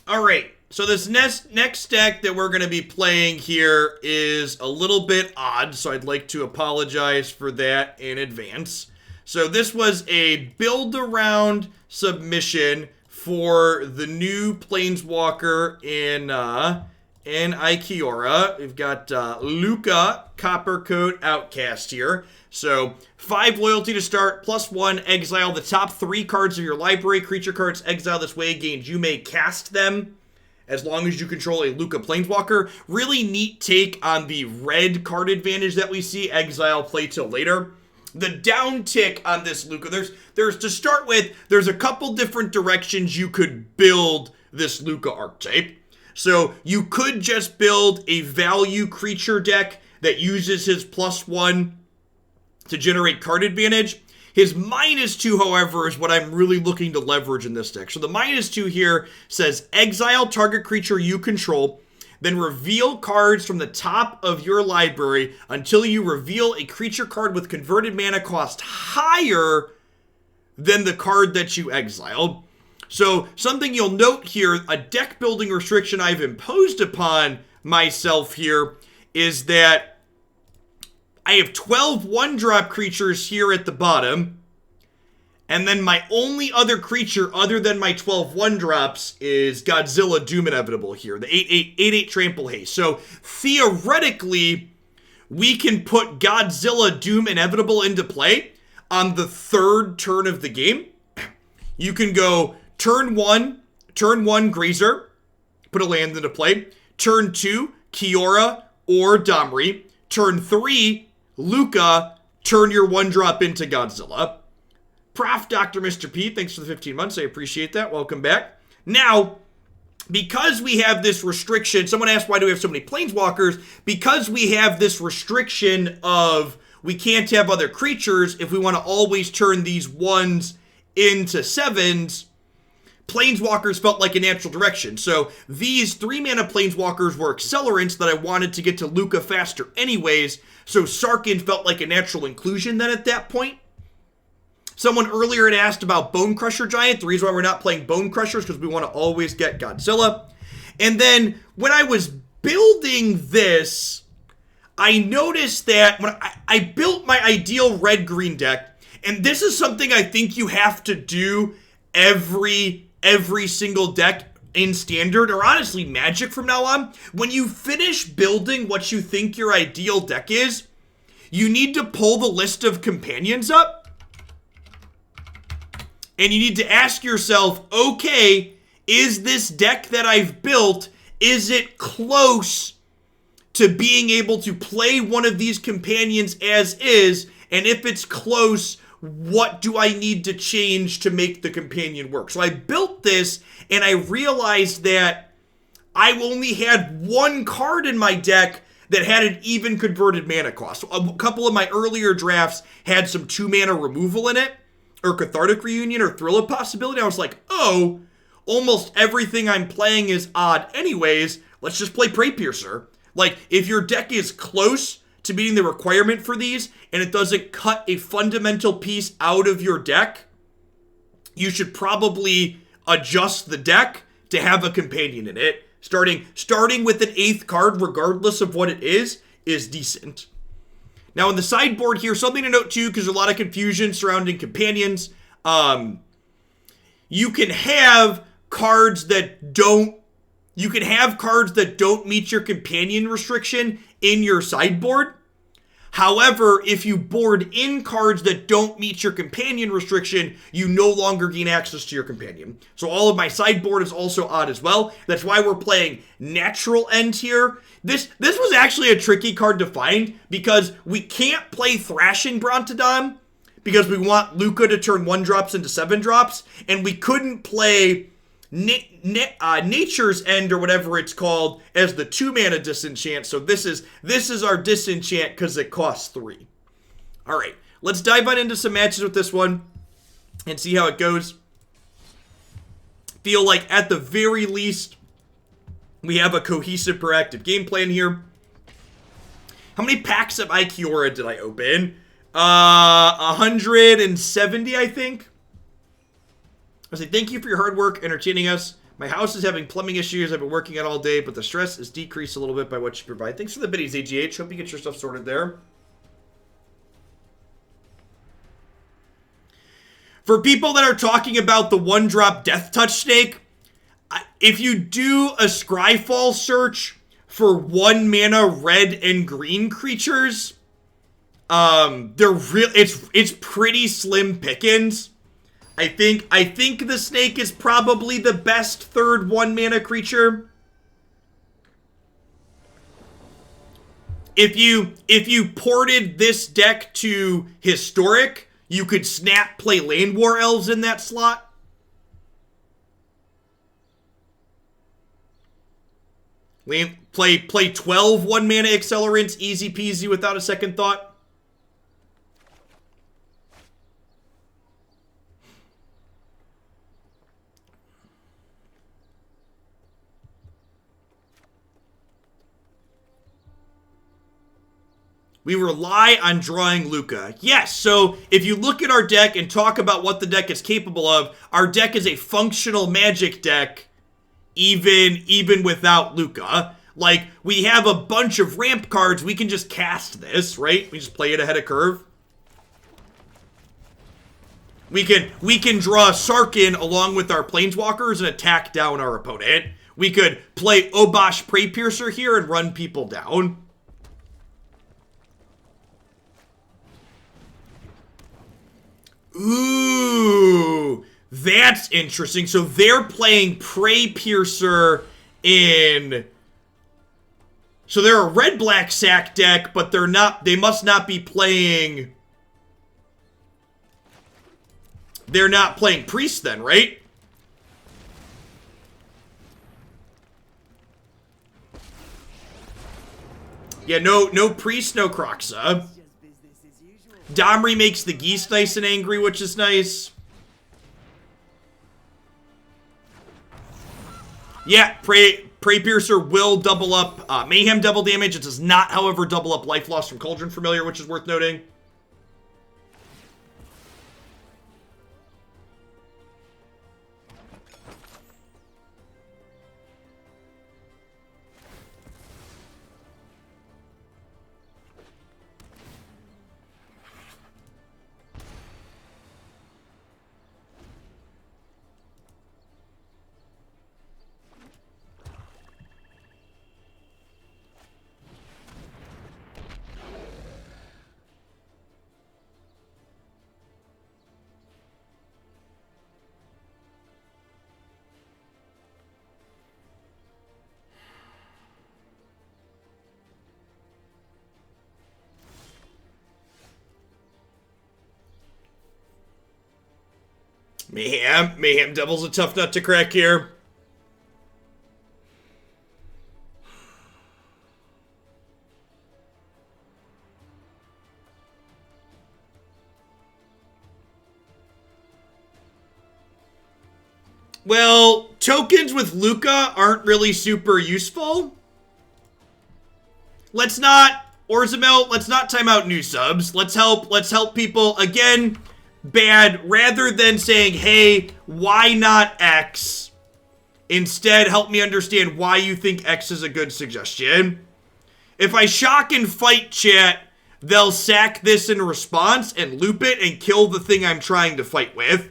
Alright, so this next deck that we're going to be playing here is a little bit odd, so I'd like to apologize for that in advance. So this was a build-around submission for the new Planeswalker in Kiora. We've got Lukka, Coppercoat, Outcast here. So 5 loyalty to start, +1, exile the top 3 cards of your library. Creature cards exile this way gains. You may cast them as long as you control a Lukka Planeswalker. Really neat take on the red card advantage that we see. Exile, play till later. The downtick on this Lukka, there's to start with, there's a couple different directions you could build this Lukka archetype. So you could just build a value creature deck that uses his +1 to generate card advantage. His -2, however, is what I'm really looking to leverage in this deck. So the -2 here says exile target creature you control, then reveal cards from the top of your library until you reveal a creature card with converted mana cost higher than the card that you exiled. So something you'll note here, a deck building restriction I've imposed upon myself here is that I have 12 1-drop creatures here at the bottom, and then my only other creature other than my 12 1-drops is Godzilla Doom Inevitable here, the 8/8 Trample Haste. So theoretically, we can put Godzilla Doom Inevitable into play on the 3rd turn of the game. You can go turn 1 Grazer, put a land into play. Turn 2, Kiora or Domri. Turn 3, Lukka, turn your 1-drop into Godzilla. Prof. Dr. Mr. P, thanks for the 15 months. I appreciate that. Welcome back. Now, because we have this restriction, someone asked why do we have so many Planeswalkers? Because we have this restriction of we can't have other creatures if we want to always turn these 1s into 7s, Planeswalkers felt like a natural direction. So these 3-mana Planeswalkers were accelerants that I wanted to get to Lukka faster anyways, so Sarkhan felt like a natural inclusion then at that point. Someone earlier had asked about Bone Crusher Giant. The reason why we're not playing Bone Crushers is because we want to always get Godzilla. And then when I was building this, I noticed that when I built my ideal red-green deck, and this is something I think you have to do every single deck in Standard, or honestly Magic from now on. When you finish building what you think your ideal deck is, you need to pull the list of companions up, and you need to ask yourself, okay, is this deck that I've built, is it close to being able to play one of these companions as is? And if it's close, what do I need to change to make the companion work? So I built this, and I realized that I only had 1 card in my deck that had an even converted mana cost. So a couple of my earlier drafts had some 2-mana removal in it, or Cathartic Reunion, or Thrill of Possibility. I was like, oh, almost everything I'm playing is odd anyways. Let's just play Preypiercer. Like, if your deck is close to meeting the requirement for these, and it doesn't cut a fundamental piece out of your deck, you should probably adjust the deck to have a companion in it. Starting with an 8th card, regardless of what it is decent. Now, in the sideboard here, something to note too, because there's a lot of confusion surrounding companions. You can have cards that don't meet your companion restriction in your sideboard. However, if you board in cards that don't meet your companion restriction, you no longer gain access to your companion. So all of my sideboard is also odd as well. That's why we're playing Natural End here. This was actually a tricky card to find because we can't play Thrashing Brontodon because we want Lukka to turn 1-drops into 7-drops, and we couldn't play Nature's End or whatever it's called as the 2-mana disenchant. So this is our disenchant because it costs 3. All right, let's dive on into some matches with this one and see how it goes. Feel like at the very least we have a cohesive, proactive game plan here. How many packs of Kiora did I open? 170, I think. I say thank you for your hard work entertaining us. My house is having plumbing issues. I've been working out all day, but the stress is decreased a little bit by what you provide. Thanks for the biddies, AGH. Hope you get your stuff sorted there. For people that are talking about the one-drop Death Touch snake, if you do a Scryfall search for 1 mana red and green creatures, it's pretty slim pickings. I think the snake is probably the best third 1 mana creature. If you ported this deck to Historic, you could snap play Land War Elves in that slot. Play 12 1 mana accelerants, easy peasy without a second thought. We rely on drawing Lukka. Yes, so if you look at our deck and talk about what the deck is capable of, our deck is a functional Magic deck, even without Lukka. Like, we have a bunch of ramp cards. We can just cast this, right? We just play it ahead of curve. We can draw Sarkhan along with our Planeswalkers and attack down our opponent. We could play Obosh Preypiercer here and run people down. Ooh, that's interesting. So they're playing Preypiercer in... So they're a red-black sack deck, but they're not... They must not be playing... They're not playing Priest then, right? Yeah, no Priest, no Kroxa. Domri makes the Geese nice and angry, which is nice. Yeah, Preypiercer will double up Mayhem double damage. It does not, however, double up Life Lost from Cauldron Familiar, which is worth noting. Mayhem Devil's a tough nut to crack here. Well, tokens with Lukka aren't really super useful. Let's not, Orzamel, let's not time out new subs. Let's help people. Again, bad, rather than saying, hey, why not X? Instead, help me understand why you think X is a good suggestion. If I shock and fight chat, they'll sack this in response and loop it and kill the thing I'm trying to fight with.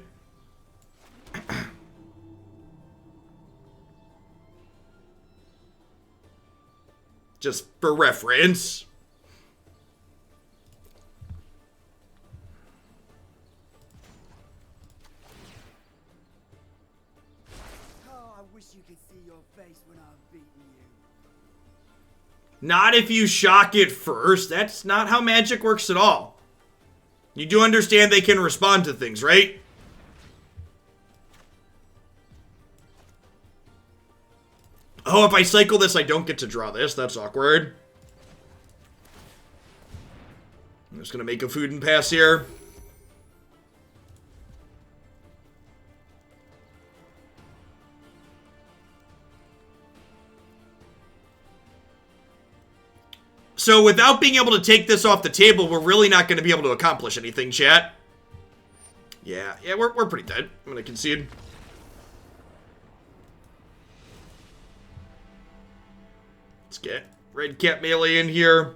Just for reference. Not if you shock it first. That's not how Magic works at all. You do understand they can respond to things, right? Oh, if I cycle this, I don't get to draw this. That's awkward. I'm just going to make a food and pass here. So without being able to take this off the table, we're really not going to be able to accomplish anything, chat. Yeah, we're pretty dead. I'm going to concede. Let's get Redcap Melee in here.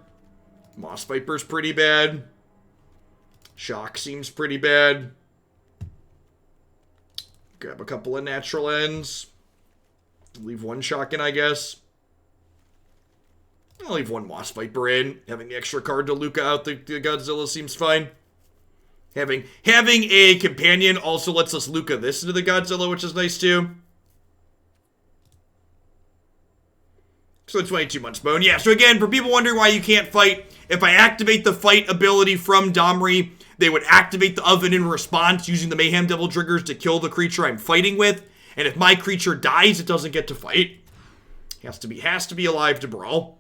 Moss Viper's pretty bad. Shock seems pretty bad. Grab a couple of natural ends. Leave one shock in, I guess. I'll leave one Moss Viper in. Having the extra card to Lukka out the Godzilla seems fine. Having a companion also lets us Lukka this into the Godzilla, which is nice too. So 22 months bone. Yeah, so again, for people wondering why you can't fight, if I activate the fight ability from Domri, they would activate the oven in response using the Mayhem Devil triggers to kill the creature I'm fighting with. And if my creature dies, it doesn't get to fight. Has to be alive to brawl.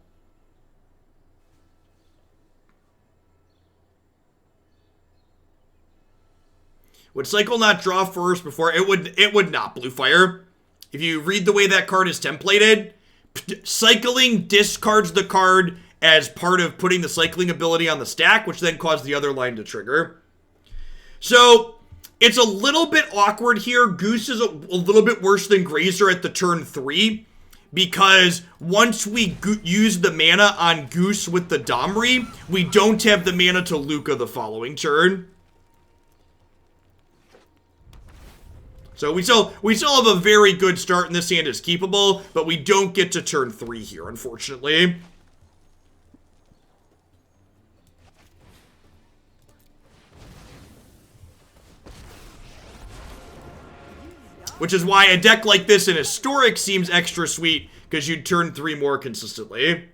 Would cycle not draw first before? It would not, Blue Fire. If you read the way that card is templated, cycling discards the card as part of putting the cycling ability on the stack, which then caused the other line to trigger. So it's a little bit awkward here. Goose is a little bit worse than Grazer at the turn 3, because once we use the mana on Goose with the Domri, we don't have the mana to Lukka the following turn. So we still have a very good start, and this hand is keepable, but we don't get to turn 3 here, unfortunately. Which is why a deck like this in Historic seems extra sweet, because you'd turn 3 more consistently.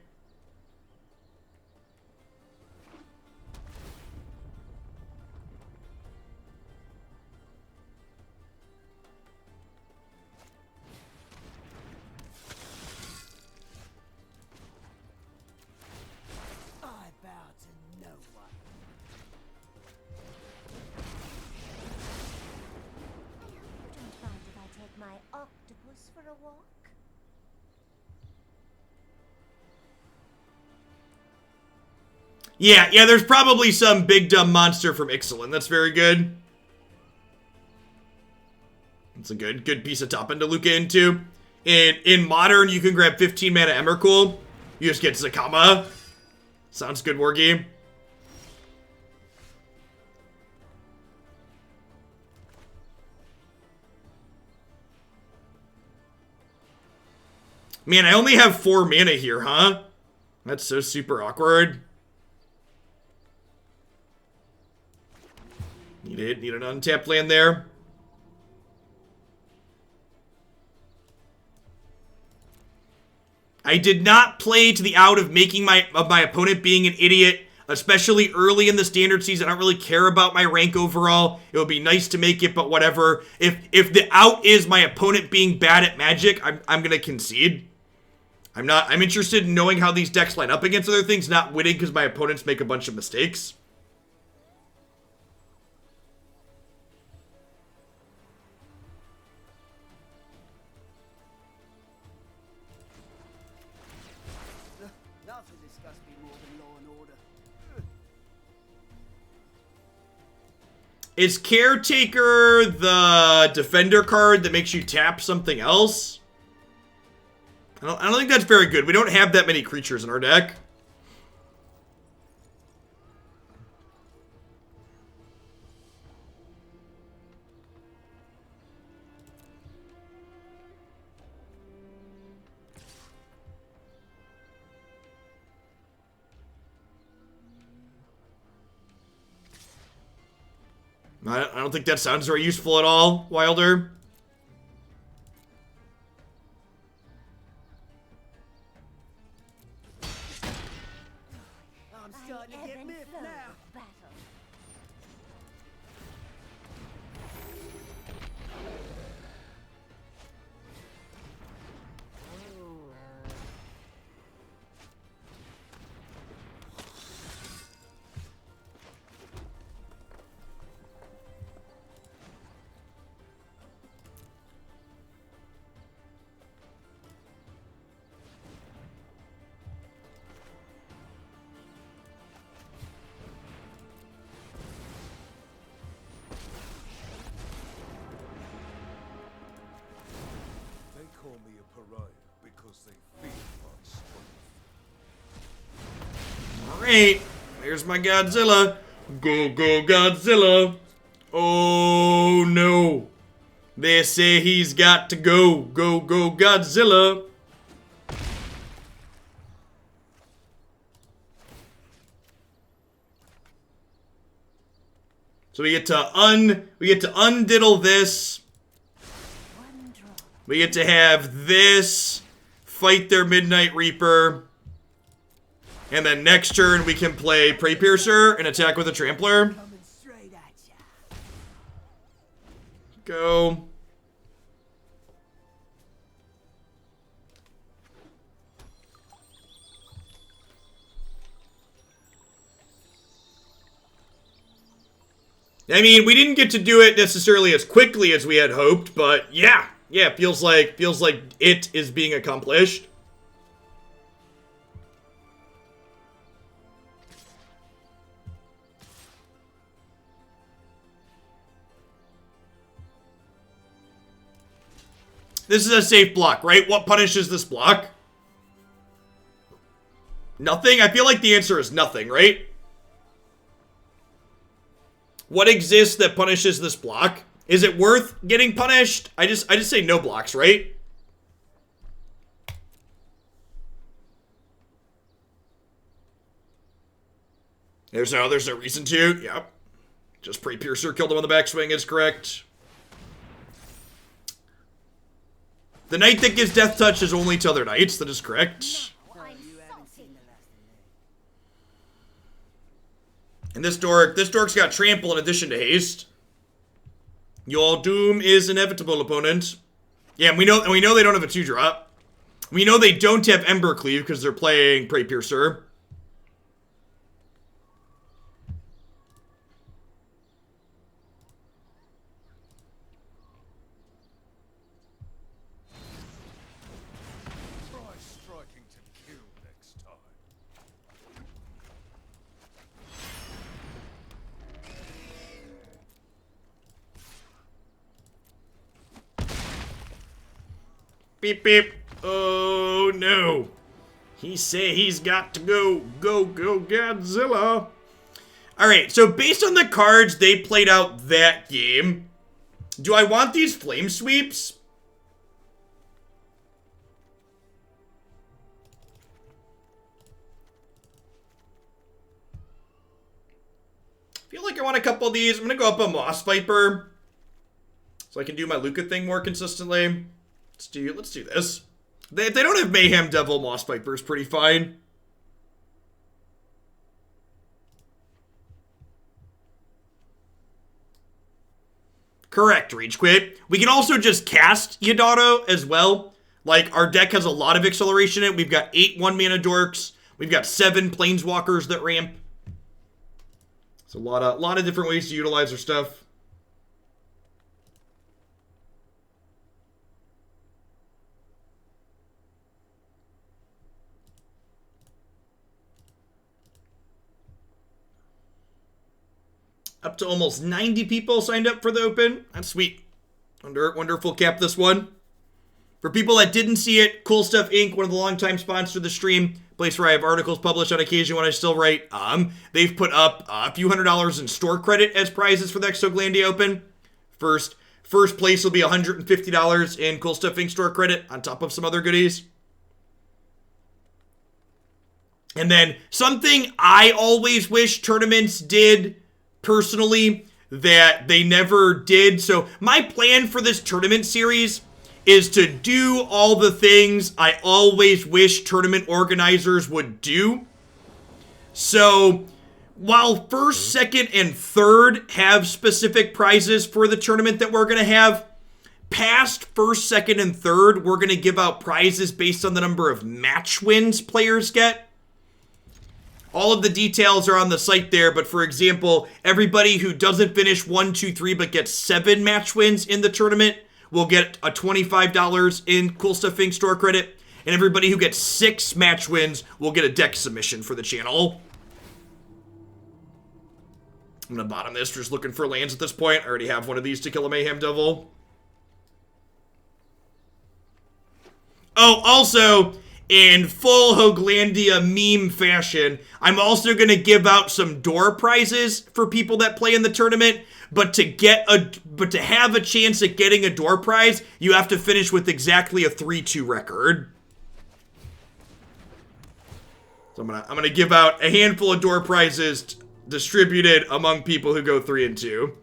Yeah, there's probably some big dumb monster from Ixalan. That's very good. It's a good piece of top end to Lukka into. In Modern, you can grab 15 mana Emrakul. You just get Zakama. Sounds good, war game. Man, I only have 4 mana here, huh? That's so super awkward. Need an untapped land there. I did not play to the out of making my opponent being an idiot, especially early in the standard season. I don't really care about my rank overall. It would be nice to make it, but whatever. If the out is my opponent being bad at Magic, I'm gonna concede. I'm interested in knowing how these decks line up against other things, not winning because my opponents make a bunch of mistakes. Is Caretaker the Defender card that makes you tap something else? I don't think that's very good. We don't have that many creatures in our deck. I don't think that sounds very useful at all, Wilder. I'm starting to get miffed now. Call me a pariah because they feel my strength. Alright, there's my Godzilla. Go, go, Godzilla. Oh, no. They say he's got to go. Go, go, Godzilla. So we get to undiddle this. We get to have this fight their Midnight Reaper. And then next turn we can play Preypiercer and attack with a Trampler. Go. I mean, we didn't get to do it necessarily as quickly as we had hoped, but yeah, feels like it is being accomplished. This is a safe block, right? What punishes this block? Nothing? I feel like the answer is nothing, right? What exists that punishes this block? Is it worth getting punished? I just say no blocks, right? There's no reason to. Yep. Just Preypiercer killed him on the backswing is correct. The knight that gives death touch is only to other knights. That is correct. And this dork's got trample in addition to haste. Your doom is inevitable, opponent. Yeah, and we know they don't have a 2-drop. We know they don't have Embercleave because they're playing Preypiercer. Beep, beep. Oh, no. He say he's got to go. Go, go, Godzilla. Alright, so based on the cards they played out that game, do I want these flame sweeps? I feel like I want a couple of these. I'm going to go up a Moss Viper so I can do my Lukka thing more consistently. Let's do this. If they don't have Mayhem Devil, Moss Viper is pretty fine. Correct, Rage Quit. We can also just cast Yidaro as well. Like, our deck has a lot of acceleration in it. We've got 8 1-mana dorks. We've got 7 planeswalkers that ramp. It's a lot of different ways to utilize our stuff. Up to almost 90 people signed up for the open. That's sweet. Wonderful cap this one. For people that didn't see it, Cool Stuff Inc., one of the longtime sponsors of the stream, place where I have articles published on occasion when I still write. They've put up a few $100s in store credit as prizes for the Exoglandia Open. First place will be $150 in Cool Stuff Inc. store credit on top of some other goodies. And then something I always wish tournaments did personally that they never did. So my plan for this tournament series is to do all the things I always wish tournament organizers would do. So while first, second, and third have specific prizes for the tournament that we're going to have, past first, second, and third, we're going to give out prizes based on the number of match wins players get. All of the details are on the site there, but for example, everybody who doesn't finish 1, 2, 3 but gets 7 match wins in the tournament will get a $25 in Cool Stuff Inc. store credit, and everybody who gets 6 match wins will get a deck submission for the channel. I'm gonna bottom this, just looking for lands at this point. I already have one of these to kill a Mayhem Devil. Oh, also, in full Hoglandia meme fashion, I'm also going to give out some door prizes for people that play in the tournament. But to have a chance at getting a door prize, you have to finish with exactly a 3-2 record. So I'm gonna give out a handful of door prizes distributed among people who go 3 and 2.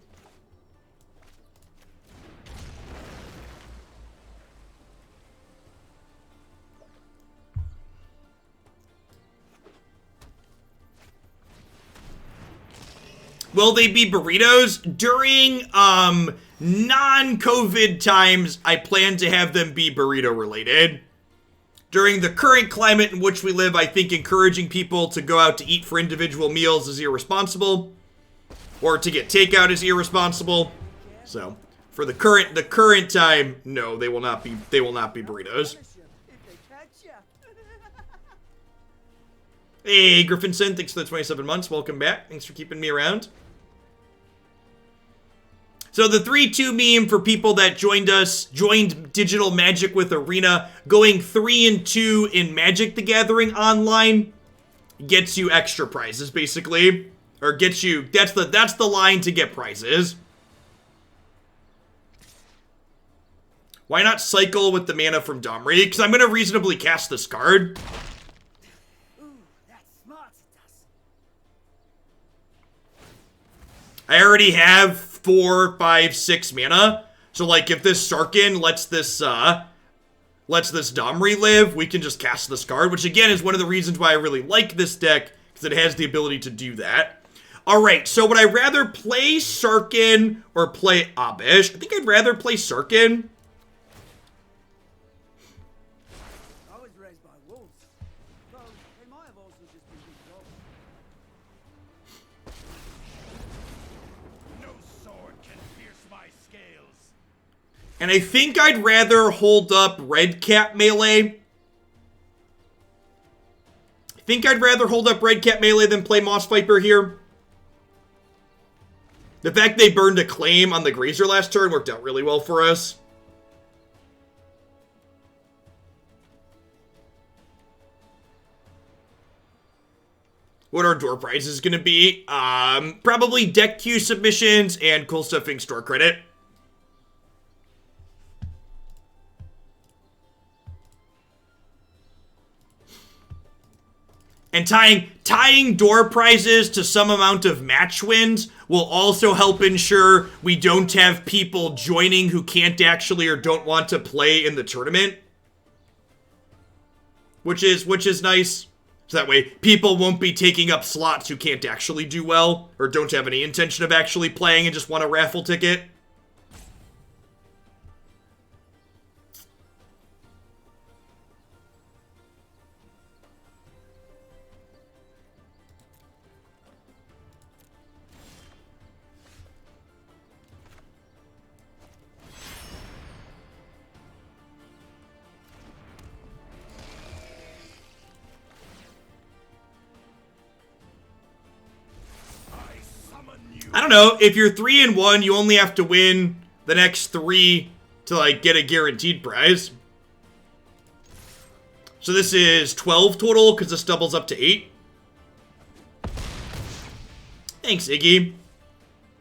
Will they be burritos? During non-COVID times, I plan to have them be burrito related. During the current climate in which we live, I think encouraging people to go out to eat for individual meals is irresponsible, or to get takeout is irresponsible. So, for the current time, no, they will not be burritos. Hey, Griffinson, thanks for the 27 months. Welcome back. Thanks for keeping me around. So the 3-2 meme for people that joined Digital Magic with Arena, going 3 and 2 in Magic the Gathering online gets you extra prizes, basically. Or gets you, that's the line to get prizes. Why not cycle with the mana from Domri? Because I'm going to reasonably cast this card. I already have 4, 5, 6 mana. So like if this Sarkhan lets this Domri live, we can just cast this card, which again is one of the reasons why I really like this deck, because it has the ability to do that. Alright, so would I rather play Sarkhan or play Obosh? I think I'd rather play Sarkhan. I was raised by wolves. Though they might have also just been big dogs. And I think I'd rather hold up Redcap Melee. I think I'd rather hold up Redcap Melee than play Moss Viper here. The fact they burned a claim on the Grazer last turn worked out really well for us. What are door prizes going to be? Probably deck queue submissions and cool stuffing store credit. And tying door prizes to some amount of match wins will also help ensure we don't have people joining who can't actually or don't want to play in the tournament. Which is nice. So that way people won't be taking up slots who can't actually do well or don't have any intention of actually playing and just want a raffle ticket. I don't know, if you're 3 and 1, you only have to win the next 3 to like get a guaranteed prize. So this is 12 total because this doubles up to 8. Thanks, Iggy.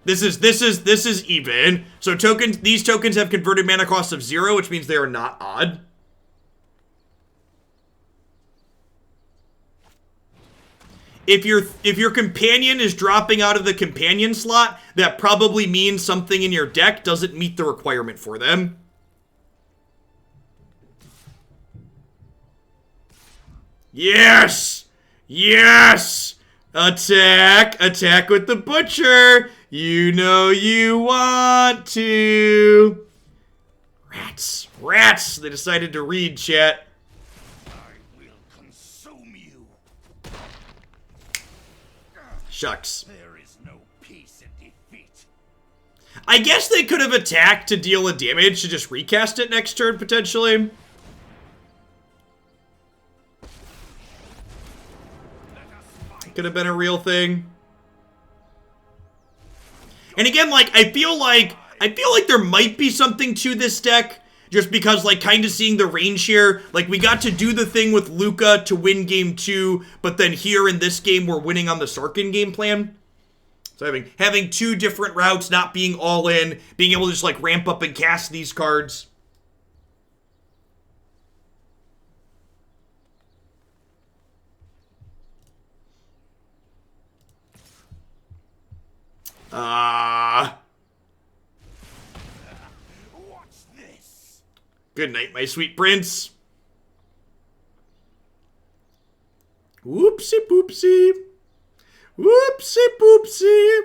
This is even. So these tokens have converted mana cost of 0, which means they are not odd. If your companion is dropping out of the companion slot, that probably means something in your deck doesn't meet the requirement for them. Yes! Yes! Attack! Attack with the butcher! You know you want to! Rats! Rats! They decided to read, chat. Shucks. There is no peace in defeat. I guess they could have attacked to deal a damage to just recast it next turn, potentially. Could have been a real thing. And again, like, I feel like there might be something to this deck. just because, like, kind of seeing the range here. Like, we got to do the thing with Lukka to win game 2, but then here in this game, we're winning on the Sarkhan game plan. So having 2 different routes, not being all in, being able to just, like, ramp up and cast these cards. Watch this. Good night, my sweet prince. Whoopsie poopsie. Whoopsie poopsie.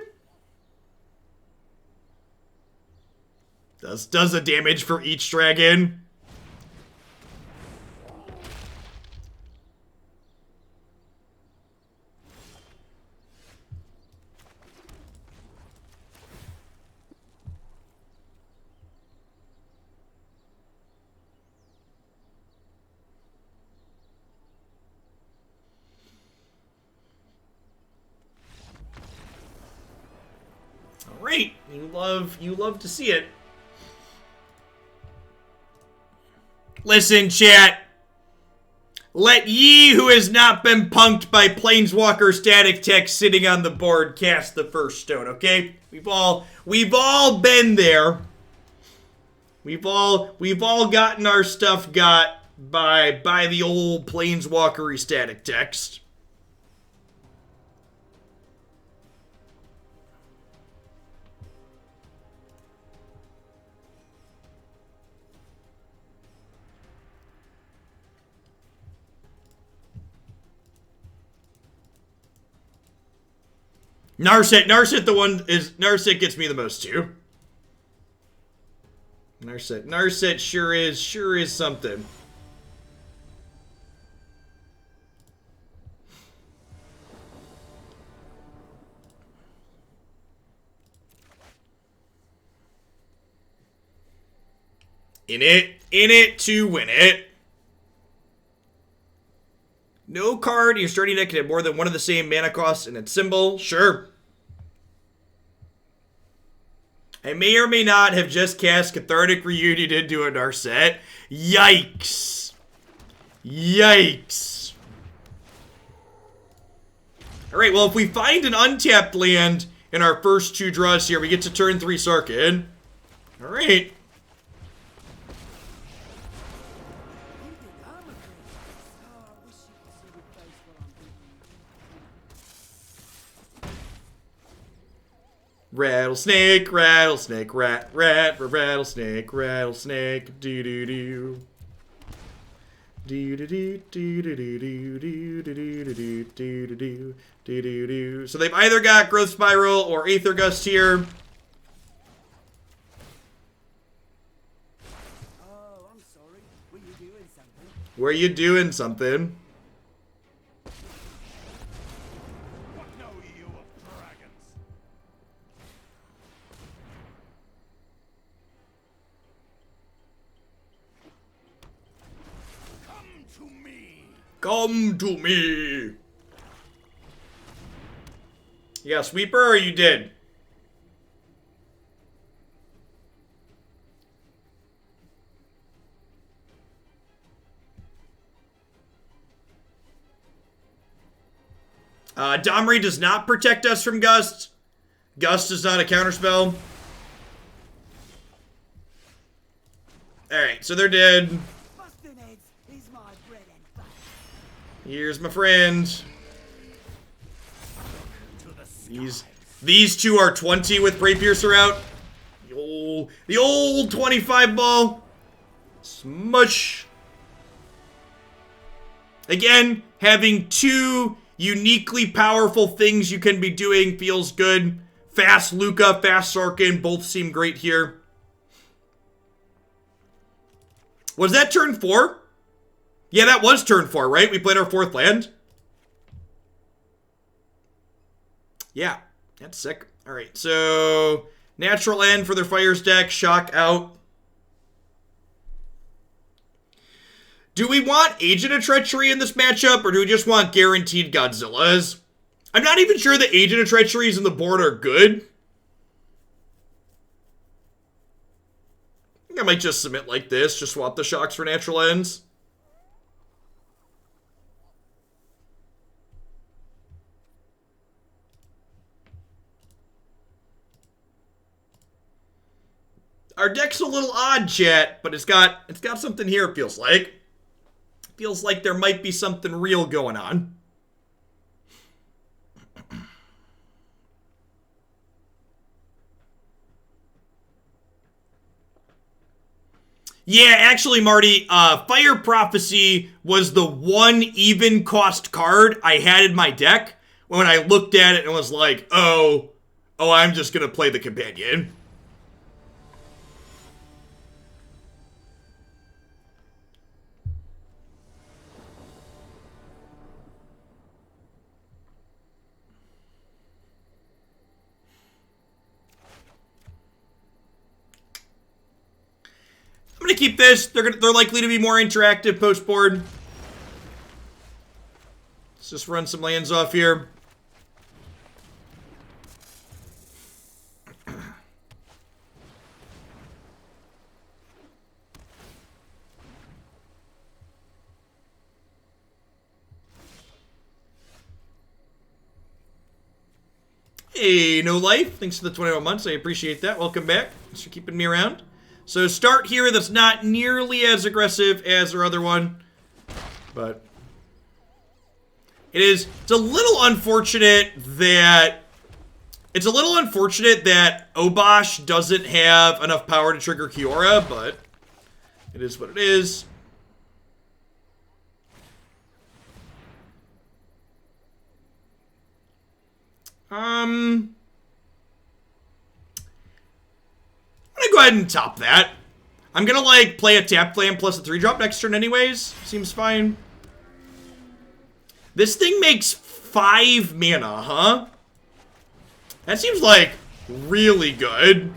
Does the damage for each dragon. Great. You love to see it. Listen, chat. Let ye who has not been punked by Planeswalker static text sitting on the board cast the first stone, okay? We've all been there. We've all gotten our stuff got by the old Planeswalker static text. Narset gets me the most too. Narset sure is something. In it to win it. No card in your starting deck can have more than one of the same mana costs in its symbol. Sure. I may or may not have just cast Cathartic Reunion into a Narset. Yikes. Yikes. Alright, well, if we find an untapped land in our first 2 draws here, we get to turn 3 Sarkhan. Alright. Rattlesnake, rattlesnake, rattlesnake, rattlesnake, doo-doo-doo. Do-do-do-do-do-do-do-do-do-do-do-do-do-do. So they've either got Growth Spiral or Aether Gust here. Oh, I'm sorry. Were you doing something? Were you doing something? What know you of dragons? Come to me. Come to me. You got a sweeper or you did? Domri does not protect us from Gust. Gust is not a counterspell. Alright, so they're dead. Busting heads is my bread and butter. Here's my friend. To the skies. These 2 are 20 with Preypiercer out. The old 25 ball. Smush. Again, having 2 uniquely powerful things you can be doing feels good. Fast Lukka, fast Sarkhan, both seem great here. Was that turn 4? Yeah, that was turn 4, right? We played our 4th land. Yeah, that's sick. All right, so natural end for their Fires deck, shock out. Do we want Agent of Treachery in this matchup, or do we just want guaranteed Godzillas? I'm not even sure the Agent of Treacheries in the board are good. I might just submit like this, just swap the shocks for natural ends. Our deck's a little odd, chat, but it's got something here, it feels like. Feels like there might be something real going on. Yeah, actually, Marty, Fire Prophecy was the one even cost card I had in my deck when I looked at it and was like, oh, I'm just gonna play the companion. I'm gonna keep this. They're likely to be more interactive post-board. Let's just run some lands off here. Hey, No Life. Thanks for the 21 months. I appreciate that. Welcome back. Thanks for keeping me around. So start here that's not nearly as aggressive as our other one, but it's a little unfortunate that Obosh doesn't have enough power to trigger Kiora, but it is what it is. I'm gonna go ahead and top that. I'm gonna, like, play a tap land plus a 3-drop next turn anyways. Seems fine. This thing makes 5 mana, huh? That seems, like, really good.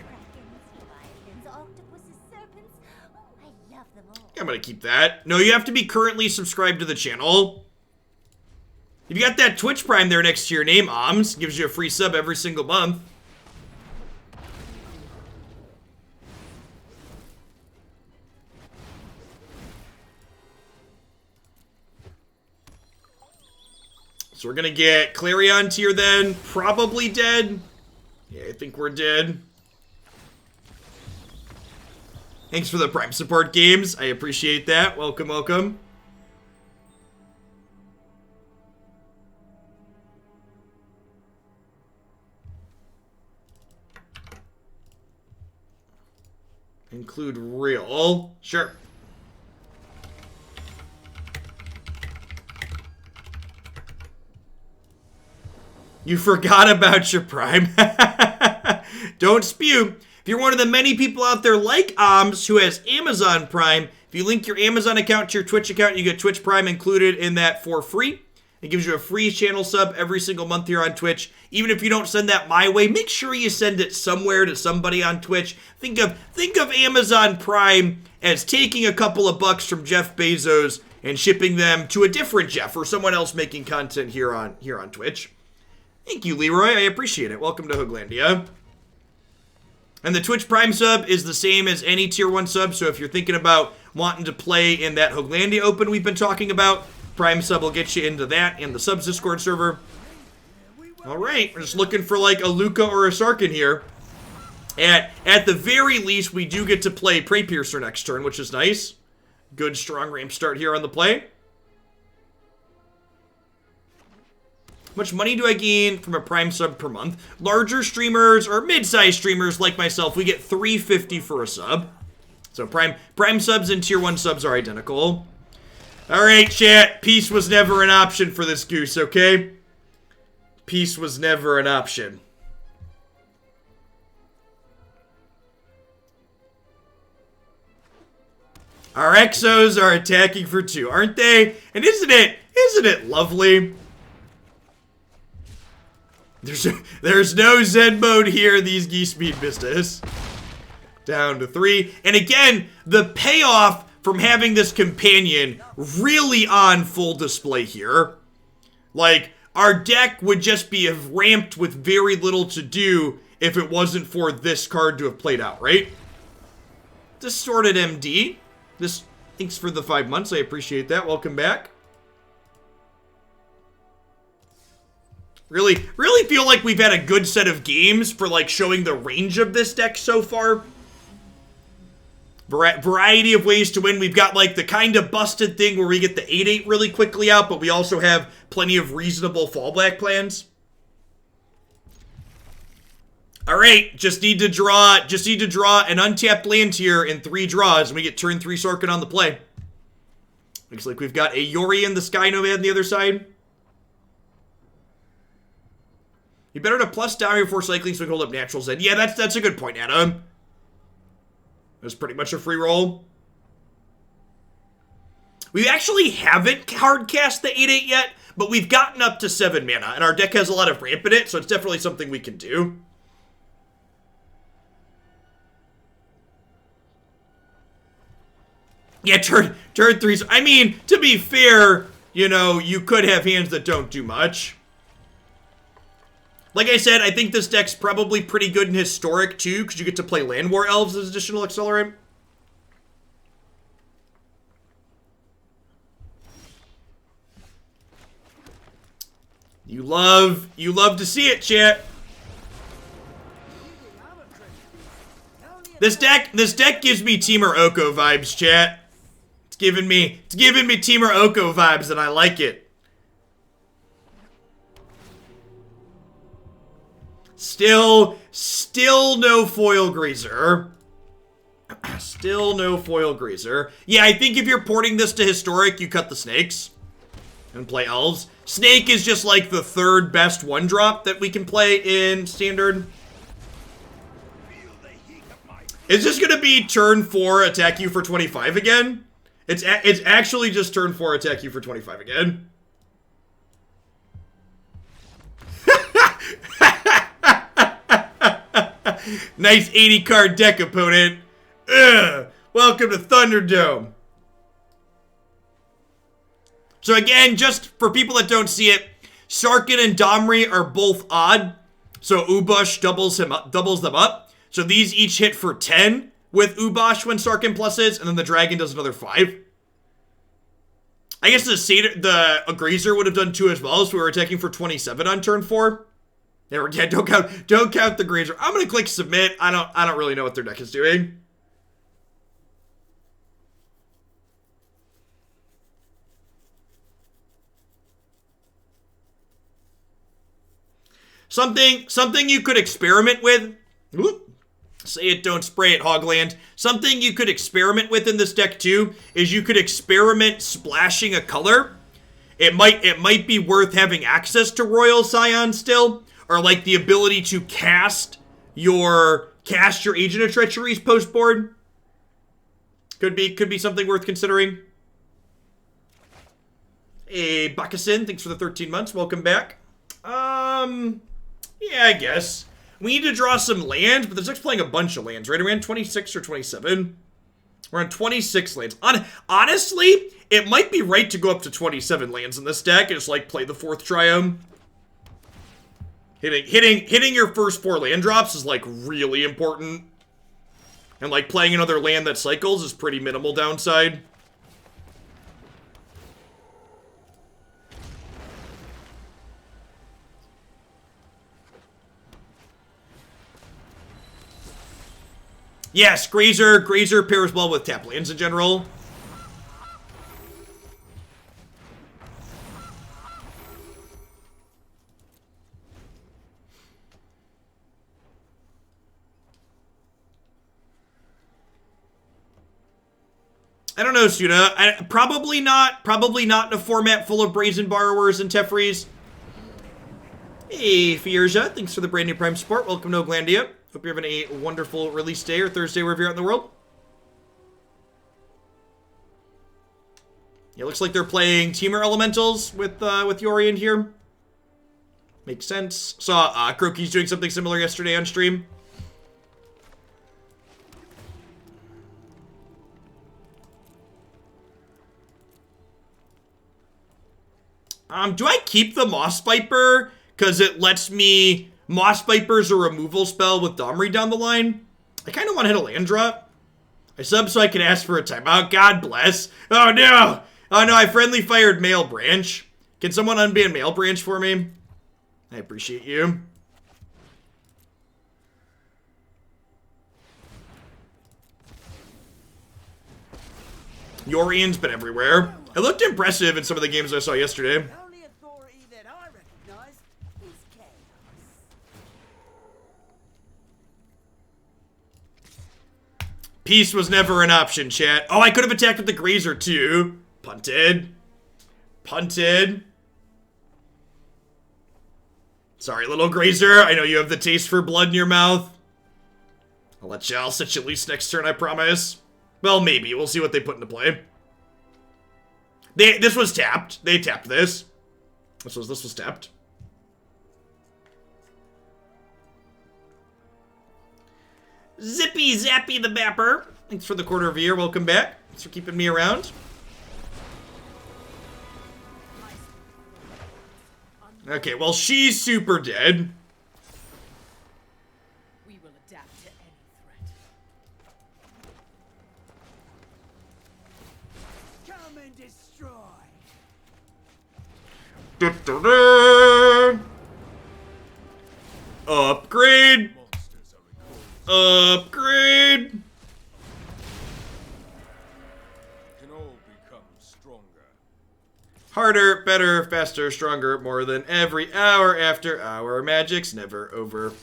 I'm gonna keep that. No, you have to be currently subscribed to the channel. If you got that Twitch Prime there next to your name, Oms, gives you a free sub every single month. So we're gonna get Clarion tier then. Probably dead. Yeah, I think we're dead. Thanks for the Prime support games. I appreciate that. Welcome, welcome. Include real. Sure. You forgot about your Prime. Don't spew. If you're one of the many people out there like Oms who has Amazon Prime, if you link your Amazon account to your Twitch account, you get Twitch Prime included in that for free. It gives you a free channel sub every single month here on Twitch. Even if you don't send that my way, make sure you send it somewhere to somebody on Twitch. Think of Amazon Prime as taking a couple of bucks from Jeff Bezos and shipping them to a different Jeff or someone else making content here on Twitch. Thank you, Leroy. I appreciate it. Welcome to Hooglandia. And the Twitch Prime sub is the same as any Tier 1 sub, so if you're thinking about wanting to play in that Hooglandia Open we've been talking about, Prime sub will get you into that and the subs Discord server. Alright, we're just looking for like a Lukka or a Sarkhan here. At the very least, we do get to play Preypiercer next turn, which is nice. Good, strong ramp start here on the play. How much money do I gain from a Prime sub per month? Larger streamers or mid-sized streamers like myself, we get $3.50 for a sub. So Prime subs and Tier 1 subs are identical. Alright, chat. Peace was never an option for this goose, okay? Peace was never an option. Our Exos are attacking for 2, aren't they? And isn't it lovely? There's no Zen mode here, these geese mean business. Down to 3. And again, the payoff from having this companion really on full display here. Like, our deck would just be ramped with very little to do if it wasn't for this card to have played out, right? Distorted MD. Thanks for the 5 months. I appreciate that. Welcome back. Really feel like we've had a good set of games for like showing the range of this deck so far. Variety of ways to win. We've got like the kind of busted thing where we get the 8/8 really quickly out, but we also have plenty of reasonable fallback plans. All right, just need to draw an untapped land here in 3 draws, and we get turn 3 Sarkhan on the play. Looks like we've got a Yori and the Sky Nomad on the other side. You better to plus down before cycling so we can hold up Natural Zen. Yeah, that's a good point, Adam. That's pretty much a free roll. We actually haven't hard cast the 8/8 yet, but we've gotten up to 7 mana, and our deck has a lot of ramp in it, so it's definitely something we can do. Yeah, turn 3. I mean, to be fair, you know, you could have hands that don't do much. Like I said, I think this deck's probably pretty good in Historic, too, because you get to play Land War Elves as additional accelerant. You love to see it, chat. This deck gives me Temur Oko vibes, chat. It's giving me Temur Oko vibes, and I like it. Still no foil Grazer. Still no foil Grazer. Yeah, I think if you're porting this to Historic, you cut the snakes and play elves. Snake is just like the 3rd best 1-drop that we can play in Standard. Is this gonna be turn 4 attack you for 25 again? It's actually just turn 4 attack you for 25 again. Nice 80 card deck, opponent. Ugh. Welcome to Thunderdome. So again, just for people that don't see it, Sarkhan and Domri are both odd. So Obosh doubles them up. So these each hit for 10 with Obosh when Sarkhan pluses, and then the dragon does another 5. I guess the Grazer would have done 2 as well, so we were attacking for 27 on turn 4. Yeah, don't count the Grazer. I'm gonna click submit. I don't really know what their deck is doing. Something you could experiment with. Whoop. Say it, don't spray it, Hogland. Something you could experiment with in this deck too is you could experiment splashing a color. It might be worth having access to Royal Scion still, or like the ability to cast your Agent of Treachery's post board. Could be something worth considering. Hey, Bakasin, thanks for the 13 months. Welcome back. Yeah, I guess. We need to draw some lands, but this deck's playing a bunch of lands, right? Are we on 26 or 27? We're on 26 lands. Honestly, it might be right to go up to 27 lands in this deck and just, like, play the 4th Triome. Hitting your first 4 land drops is, like, really important. And, like, playing another land that cycles is pretty minimal downside. Yes, Grazer pairs well with tap lands in general. I don't know, Suna. Probably not in a format full of Brazen Borrowers and Tefris. Hey, Fierja, thanks for the brand new Prime support. Welcome to Oglandia. Hope you're having a wonderful release day or Thursday wherever you're out in the world. Yeah, looks like they're playing Temur Elementals with Yori in here. Makes sense. Saw Croaky's doing something similar yesterday on stream. Do I keep the Moss Viper? Because it lets me... Moss Viper's a removal spell with Domri down the line. I kind of want to hit a land drop. I sub so I can ask for a timeout. God bless. Oh no! Oh no, I friendly fired Male Branch. Can someone unban Male Branch for me? I appreciate you. Yorian's been everywhere. It looked impressive in some of the games I saw yesterday. The only authority that I recognize is chaos. Peace was never an option, chat. Oh, I could have attacked with the Grazer too. Punted. Punted. Sorry, little Grazer. I know you have the taste for blood in your mouth. I'll set you loose next turn, I promise. Well, maybe. We'll see what they put into play. This was tapped. They tapped this. This was tapped. Zippy Zappy the Bapper. Thanks for the quarter of a year. Welcome back. Thanks for keeping me around. Okay, well, she's super dead. We will adapt to any threat. Come and destroy. Upgrade. Monsters are recalled. Upgrade. Can all become stronger. Harder, better, faster, stronger, more than every hour after hour. Magic's never over.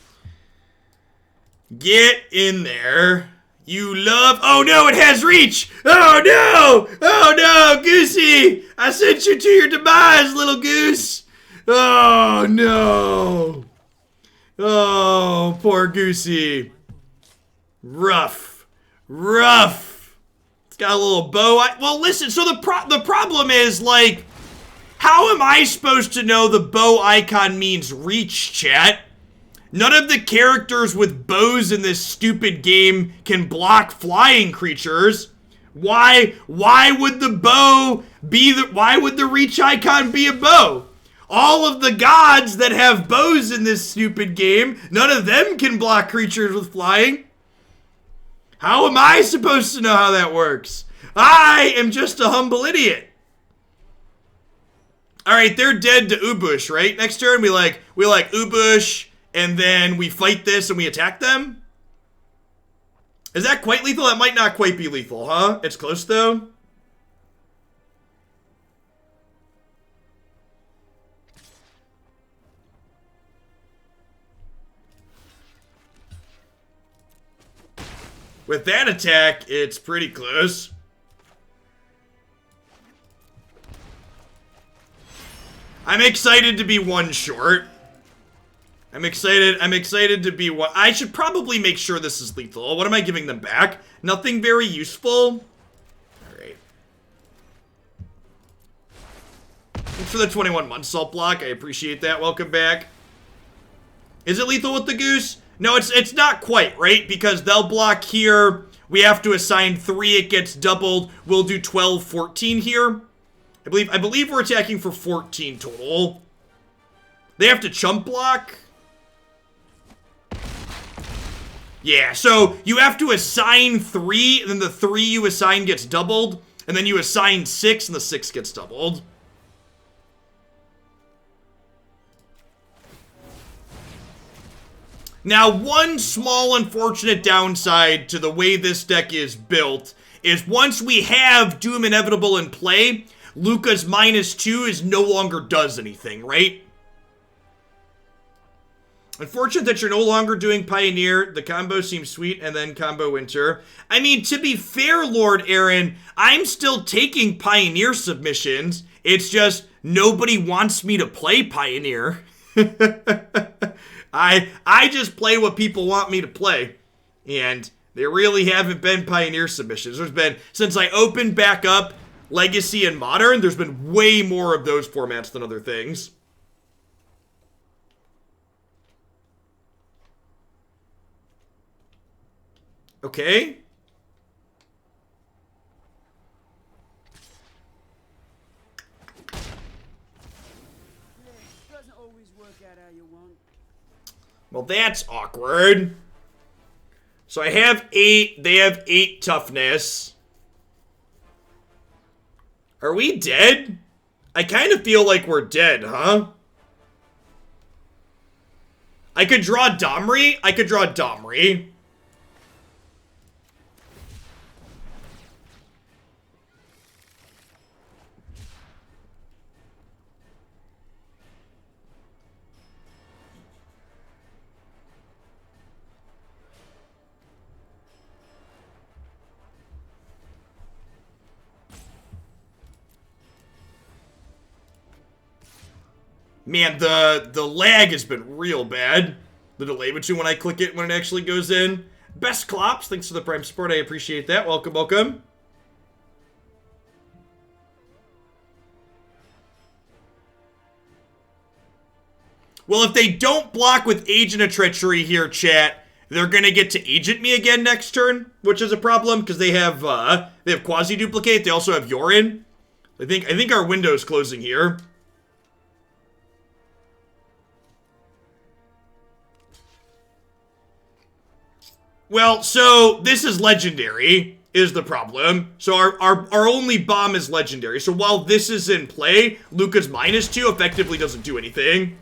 Get in there. You love... Oh no, it has reach! Oh no! Oh no, Goosey! I sent you to your demise, little goose! Oh no! Oh, poor Goosey. Rough. Rough. It's got a little bow. Well, listen, so the problem is, like, how am I supposed to know the bow icon means reach, chat? None of the characters with bows in this stupid game can block flying creatures. Why would the bow be why would the reach icon be a bow? All of the gods that have bows in this stupid game, none of them can block creatures with flying. How am I supposed to know how that works? I am just a humble idiot. Alright, they're dead to Obosh, right? Next turn we like Obosh, and then we fight this and we attack them? Is that quite lethal? That might not quite be lethal, huh? It's close though. With that attack, it's pretty close. I'm excited to be one short. I'm excited to be one. I should probably make sure this is lethal. What am I giving them back? Nothing very useful. Alright. Thanks for the 21 month salt block. I appreciate that. Welcome back. Is it lethal with the goose? No, it's not quite, right? Because they'll block here. We have to assign 3. It gets doubled. We'll do 12, 14 here. I believe we're attacking for 14 total. They have to chump block. Yeah, so you have to assign 3, and then the 3 you assign gets doubled, and then you assign 6, and the 6 gets doubled. Now, one small unfortunate downside to the way this deck is built is once we have Doom Inevitable in play, Lukka's -2 is no longer does anything, right? Unfortunate that you're no longer doing Pioneer. The combo seems sweet, and then combo Winter. I mean, to be fair, Lord Aaron, I'm still taking Pioneer submissions. It's just nobody wants me to play Pioneer. I just play what people want me to play. And there really haven't been Pioneer submissions. There's been, since I opened back up Legacy and Modern, there's been way more of those formats than other things. Okay. Doesn't always work out how you want. Well, that's awkward. So I have 8. They have 8 toughness. Are we dead? I kind of feel like we're dead, huh? I could draw Domri. I could draw Domri. Man, the lag has been real bad. The delay between when I click it and when it actually goes in. Best Clops, thanks for the Prime support. I appreciate that. Welcome, welcome. Well, if they don't block with Agent of Treachery here, chat, they're gonna get to Agent me again next turn, which is a problem because they have Quasi-Duplicate. They also have Yorin. I think our window's closing here. Well, so this is legendary, is the problem. So our only bomb is legendary. So while this is in play, Lukka's -2 effectively doesn't do anything.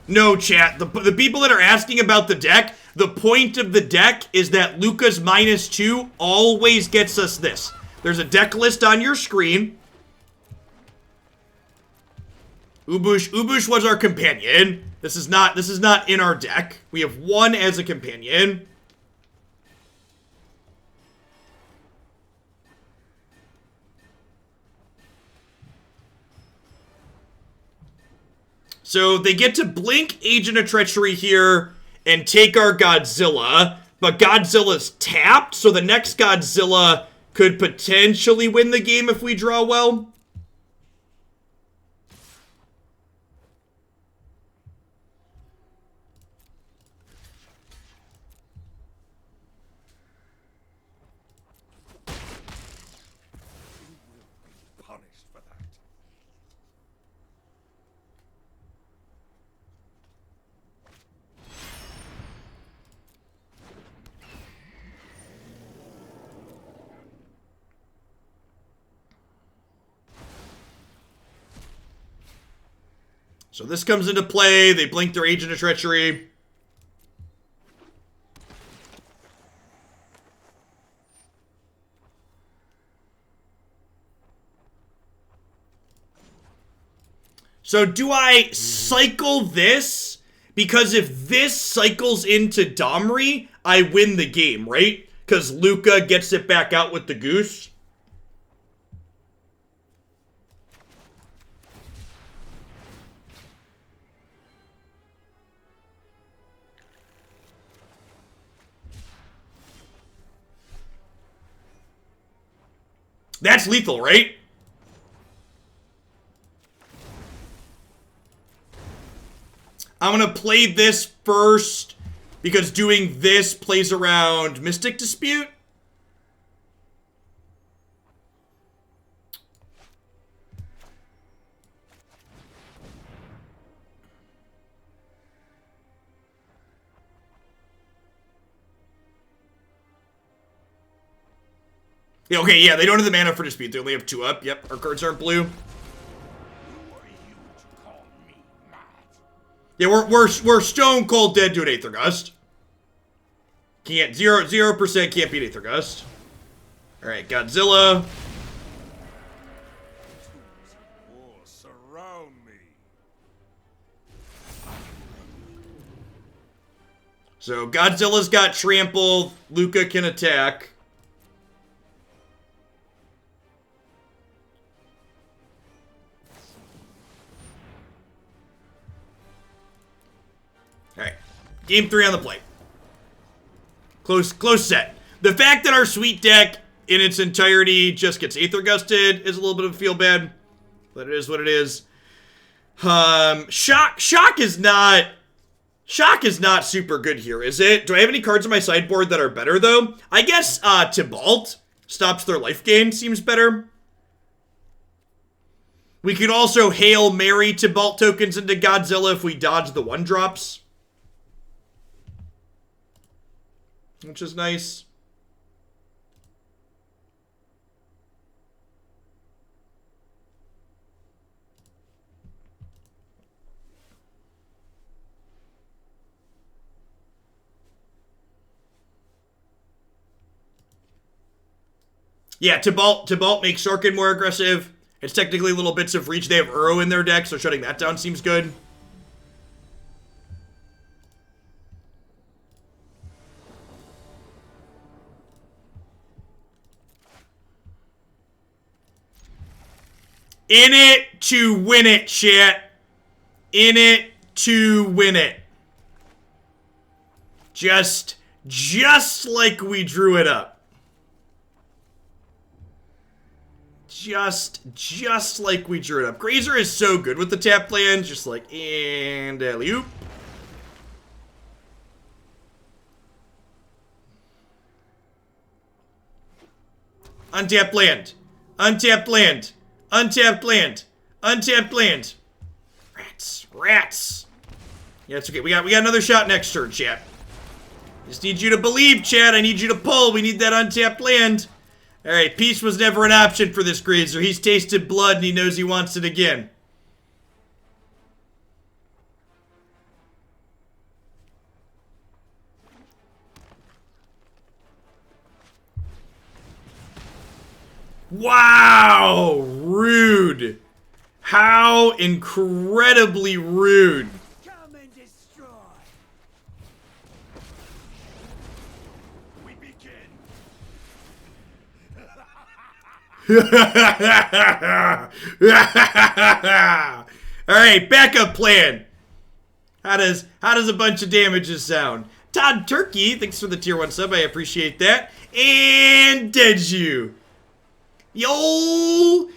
No, chat. The people that are asking about the deck, the point of the deck is that Lukka's -2 always gets us this. There's a deck list on your screen. Obosh was our companion. This is not in our deck. We have 1 as a companion. So they get to blink Agent of Treachery here and take our Godzilla, but Godzilla's tapped, so the next Godzilla could potentially win the game if we draw well. Punished for that. So this comes into play. They blink their Agent of Treachery. So do I cycle this? Because if this cycles into Domri, I win the game, right? Because Lukka gets it back out with the Goose. That's lethal, right? I'm gonna play this first because doing this plays around Mystic Dispute. Yeah, okay, yeah, they don't have the mana for Dispute. They only have 2 up. Yep, our cards aren't blue. Who are you to call me mad? Yeah, we're stone cold dead to an Aether Gust. Can't 0% can't beat Aether Gust. All right, Godzilla. Oh, surround me. So Godzilla's got trample. Lukka can attack. Alright. Game 3 on the plate. Close set. The fact that our sweet deck in its entirety just gets Aether Gusted is a little bit of a feel bad. But it is what it is. Shock is not super good here, is it? Do I have any cards on my sideboard that are better, though? I guess Tibalt stops their life gain seems better. We could also Hail Mary Tibalt tokens into Godzilla if we dodge the 1-drops. Which is nice. Yeah, Tibalt makes Sarkhan more aggressive. It's technically little bits of reach. They have Uro in their deck, so shutting that down seems good. In it to win it, chat. In it to win it. Just like we drew it up. Just like we drew it up. Grazer is so good with the tap lands, just like, and alley-oop. Untapped land. Untapped land. Untapped land. Untapped land. Rats. Yeah, it's okay. We got another shot next turn, chat. Just need you to believe, chat. I need you to pull. We need that untapped land. Alright, peace was never an option for this Grazer. He's tasted blood and he knows he wants it again. Wow! Rude. How incredibly rude. Come and destroy. We begin. Alright, backup plan. How does a bunch of damages sound? Todd Turkey, thanks for the tier 1 sub, I appreciate that. And Deju. The old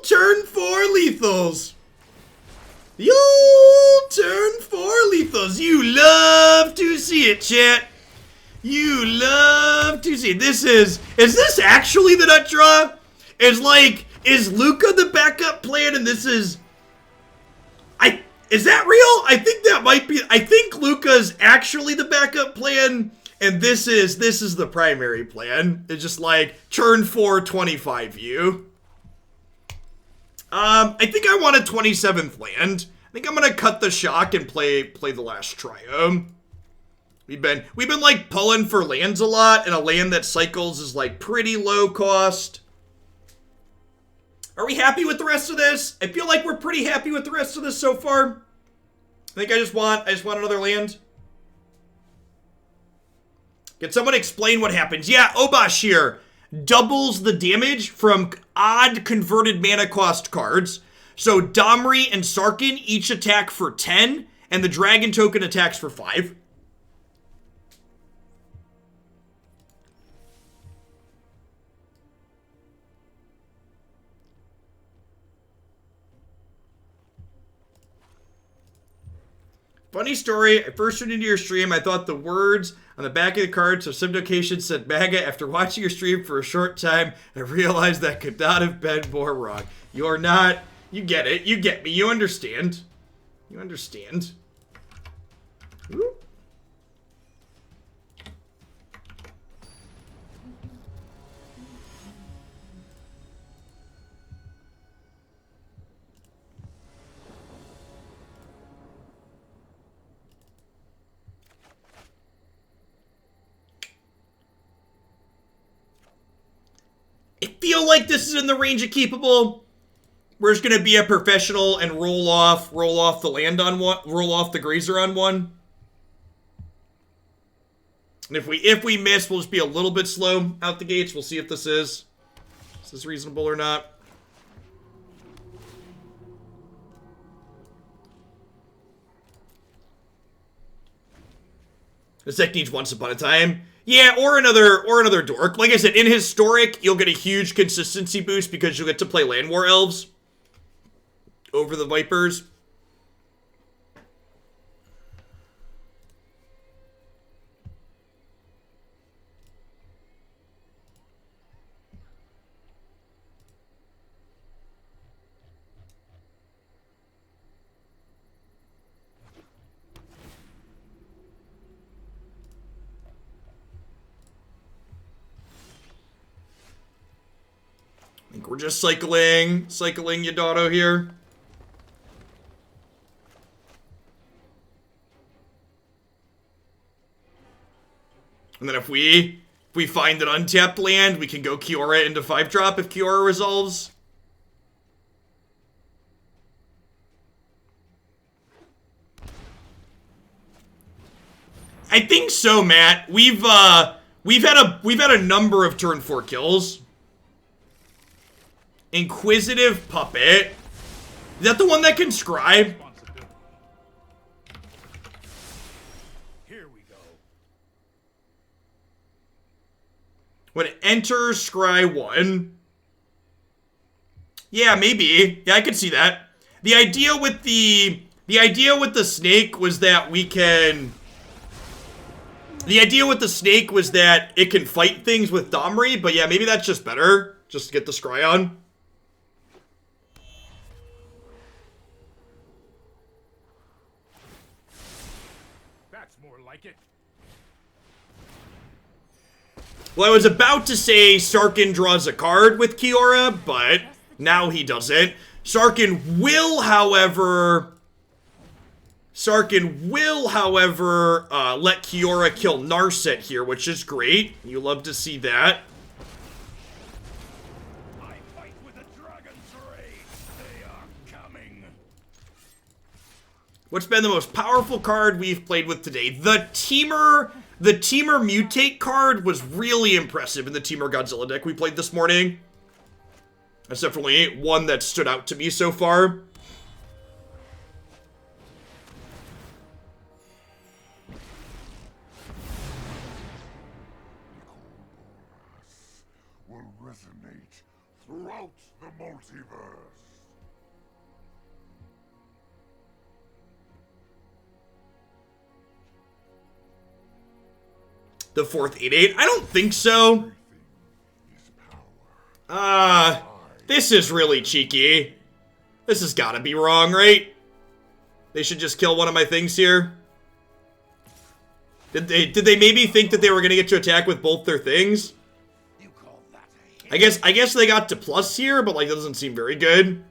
turn 4 lethals. The old turn 4 lethals. You love to see it, chat. You love to see it. Is this actually the nut draw? Is Lukka the backup plan and this is that real? I think that might be, I think Lukka's actually the backup plan and this is the primary plan. It's just like turn 4 25 view. I think I want a 27th land. I think I'm gonna cut the shock and play the last Triome. We've been like pulling for lands a lot, and a land that cycles is like pretty low cost. Are we happy with the rest of this? I feel like we're pretty happy with the rest of this so far. I think I just want another land. Can someone explain what happens? Yeah, Obosh here doubles the damage from odd converted mana cost cards. So Domri and Sarkhan each attack for 10, and the dragon token attacks for 5. Funny story, I first tuned into your stream, I thought the words on the back of the cards of Simplication said MAGA. After watching your stream for a short time, I realized that could not have been more wrong. You're not, you get it, you get me, you understand. You understand. Woo. I feel like this is in the range of keepable. We're just gonna be a professional and roll off the land on one, roll off the Grazer on one. And if we miss, we'll just be a little bit slow out the gates. We'll see if this is reasonable or not. This deck needs Once Upon a Time. Yeah, or another dork. Like I said, in Historic, you'll get a huge consistency boost because you'll get to play Land War Elves over the Vipers. think we're just cycling Yidaro here. And then if we find an untapped land, we can go Kiora into 5-drop if Kiora resolves. I think so, Matt. We've had a number of turn 4 kills. Inquisitive Puppet. Is that the one that can scribe? Here we go. When it enters scry 1. Yeah, maybe. Yeah, I could see that. The idea with the snake was that we can. The idea with the snake was that it can fight things with Domri, but yeah, maybe that's just better. Just to get the scry on. That's more like it. Well, I was about to say Sarkhan draws a card with Kiora, but now he doesn't. Sarkhan will, however, let Kiora kill Narset here, which is great. You love to see that. I fight with the dragon's rage. They are coming. What's been the most powerful card we've played with today? The Teamer Mutate card was really impressive in the Teamer Godzilla deck we played this morning. That's definitely one that stood out to me so far. Will resonate throughout the multiverse. The fourth 8/8? I don't think so. This is really cheeky. This has gotta be wrong, right? They should just kill one of my things here. Did they maybe think that they were gonna get to attack with both their things? You call that a hit? I guess they got to plus here, but like that doesn't seem very good.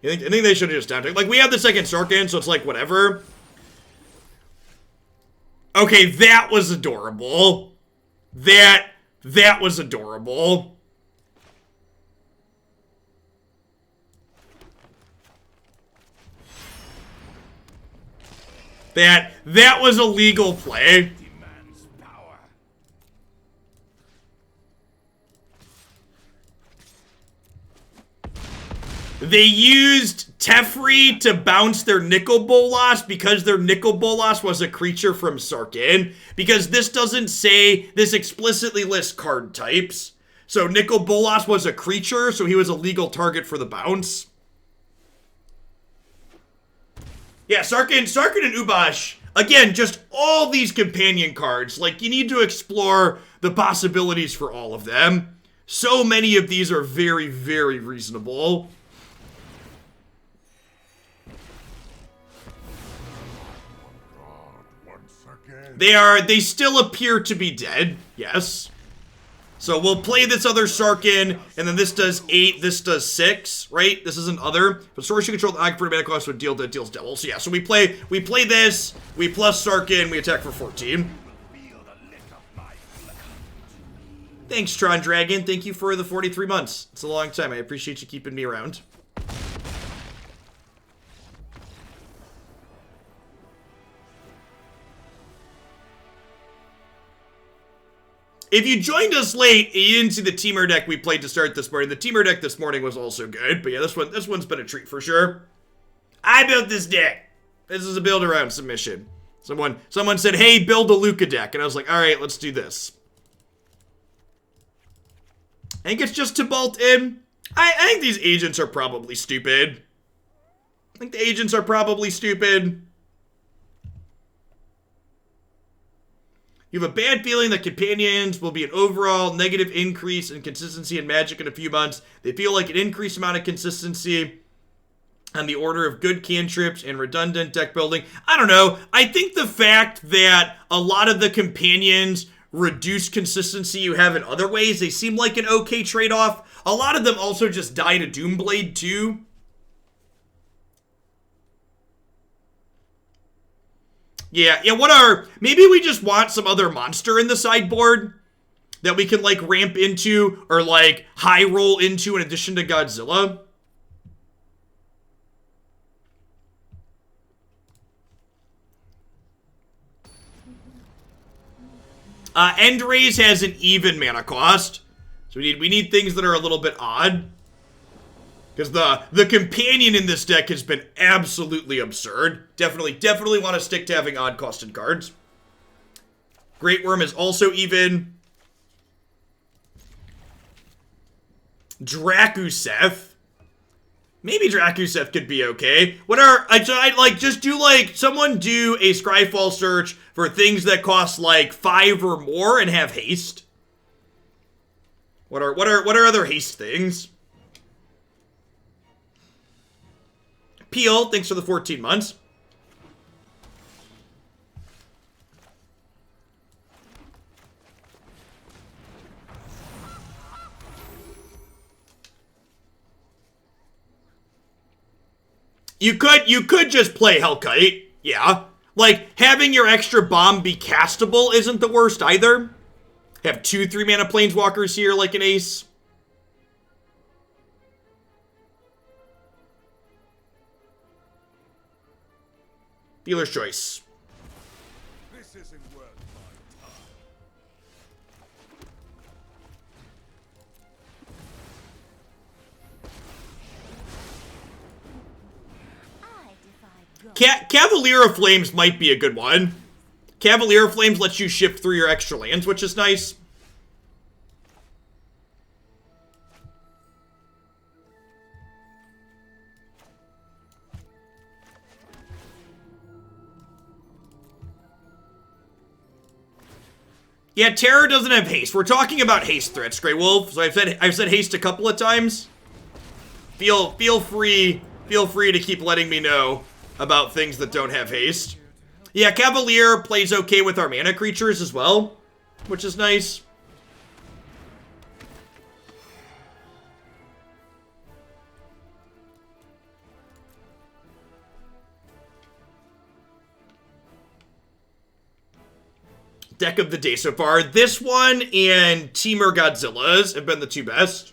I think they should have just down. Like we have the second Sarkhan, so it's like whatever. Okay, that was adorable. That was adorable. That was a legal play. Demands power. They used Teferi to bounce their Nicol Bolas because their Nicol Bolas was a creature from Sarkhan. Because this doesn't say, this explicitly lists card types. So Nicol Bolas was a creature, so he was a legal target for the bounce. Yeah, Sarkhan and Obosh, again, just all these companion cards. Like, you need to explore the possibilities for all of them. So many of these are very, very reasonable. They still appear to be dead, yes. So we'll play this other Sarkhan, and then this does 8, this does 6, right? This is an other. But source you control the icon for mana cost would deal that deals devil. So yeah, so we play this, we plus Sarkhan, we attack for 14. Thanks, Tron Dragon. Thank you for the 43 months. It's a long time. I appreciate you keeping me around. If you joined us late and you didn't see the Teamer deck we played to start this morning, the Teamer deck this morning was also good. But yeah, this one's been a treat for sure. I built this deck. This is a build around submission. Someone said, hey, build a Lukka deck. And I was like, all right, let's do this. I think it's just Tibalt in. I think these agents are probably stupid. I think the agents are probably stupid. You have a bad feeling that companions will be an overall negative increase in consistency in Magic in a few months. They feel like an increased amount of consistency on the order of good cantrips and redundant deck building. I don't know. I think the fact that a lot of the companions reduced consistency you have in other ways, they seem like an okay trade-off. A lot of them also just die to Doomblade too. Yeah, maybe we just want some other monster in the sideboard that we can, like, ramp into or, like, high roll into in addition to Godzilla. Endraze has an even mana cost. So we need things that are a little bit odd. Because the companion in this deck has been absolutely absurd. Definitely want to stick to having odd costed cards. Great Worm is also even. Drakuseth. Maybe Drakuseth could be okay. Someone do a Scryfall search for things that cost like 5 or more and have haste. What are other haste things? Peel, thanks for the 14 months. You could just play Hellkite, yeah. Like, having your extra bomb be castable isn't the worst either. Have 2 3-mana planeswalkers here like an ace. Dealer's choice. This isn't worth my time. Cavalier of Flames might be a good one. Cavalier of Flames lets you shift through your extra lands, which is nice. Yeah, Terror doesn't have haste. We're talking about haste threats, Grey Wolf. So I've said haste a couple of times. Feel free to keep letting me know about things that don't have haste. Yeah, Cavalier plays okay with our mana creatures as well, which is nice. Deck of the day so far. This one and Teamer Godzillas have been the 2 best.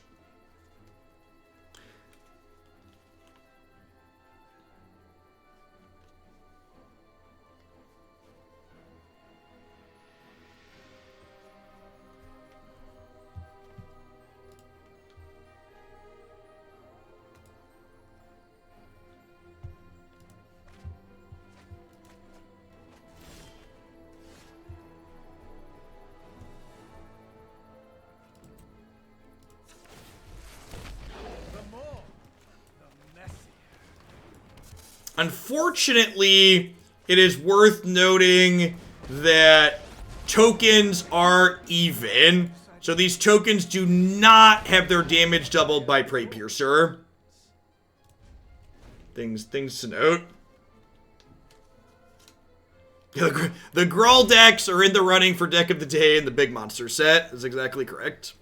Unfortunately, it is worth noting that tokens are even. So these tokens do not have their damage doubled by Preypiercer. Things to note. The Gruul decks are in the running for deck of the day in the big monster set. Is exactly correct.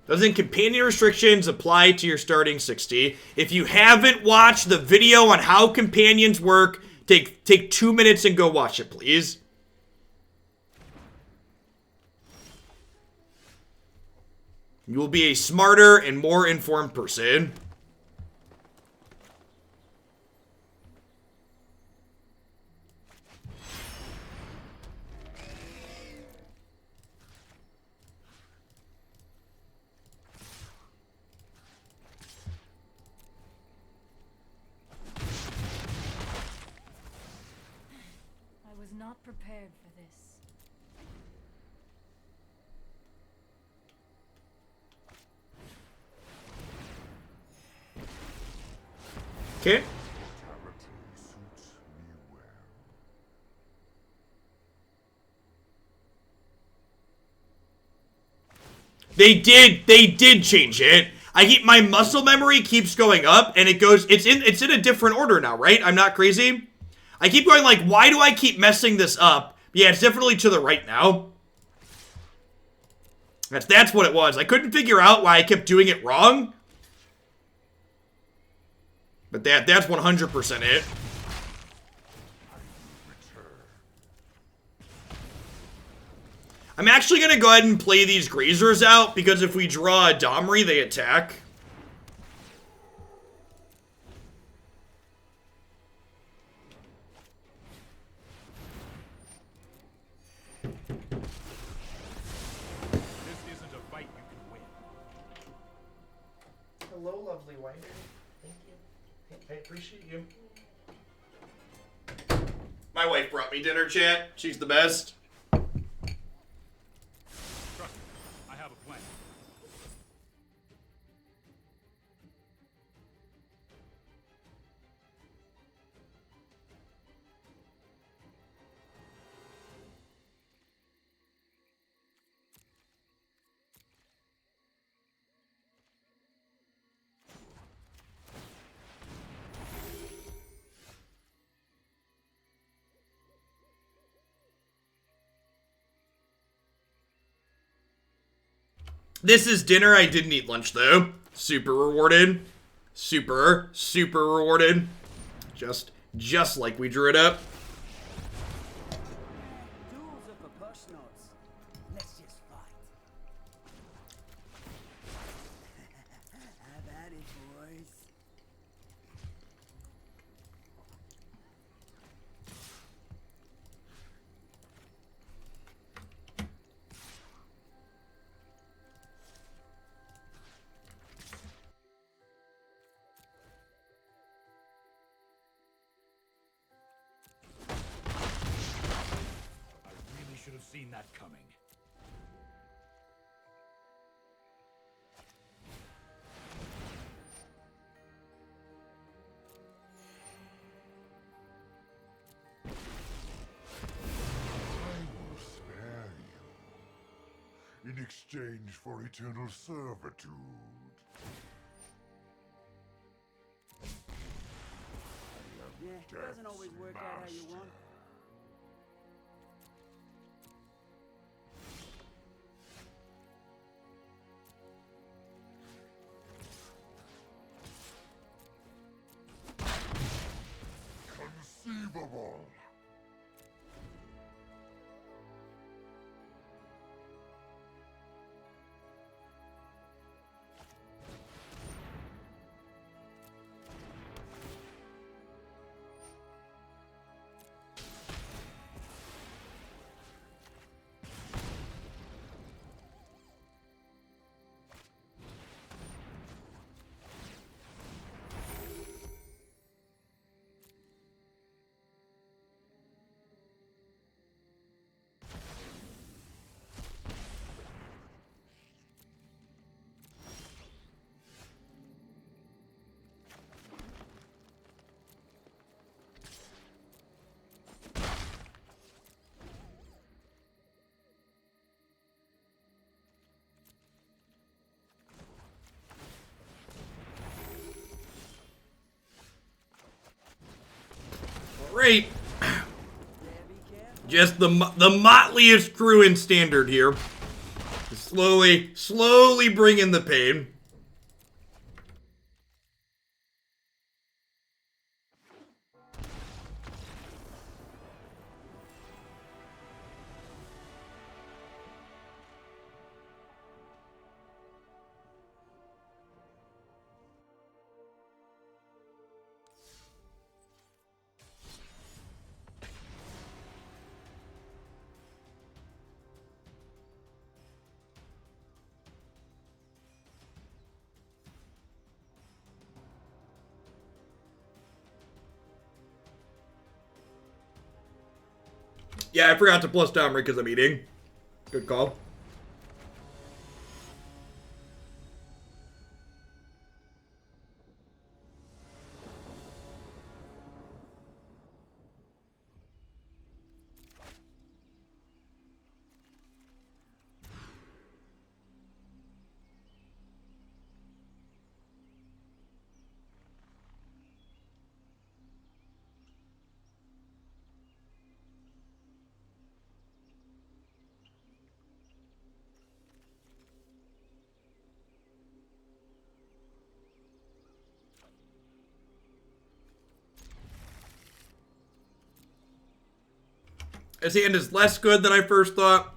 Doesn't companion restrictions apply to your starting 60? If you haven't watched the video on how companions work, take 2 minutes and go watch it, please. You will be a smarter and more informed person. Not prepared for this. Okay. Mortality suits me well. They did change it. My muscle memory keeps going up, and it's in a different order now, right? I'm not crazy. I keep going like, why do I keep messing this up? Yeah, it's definitely to the right now. That's what it was. I couldn't figure out why I kept doing it wrong. But that's 100% it. I'm actually going to go ahead and play these Grazers out, because if we draw a Domri, they attack. This isn't a fight you can win. Hello, lovely wife. Thank you. I appreciate you. My wife brought me dinner, chat. She's the best. Trust me, I have a plan. This is dinner. I didn't eat lunch, though. Super rewarded. Super rewarded. Just like we drew it up. Duels are for push-nots. Let's just fight. Have at it, boys. I really should have seen that coming. I will spare you in exchange for eternal servitude. Yeah, it doesn't always work out how you want. Conceivable. Great. Just the motliest crew in Standard here. Slowly bring in the pain. Yeah, I forgot to plus Domri because I'm eating. Good call. His hand is less good than I first thought,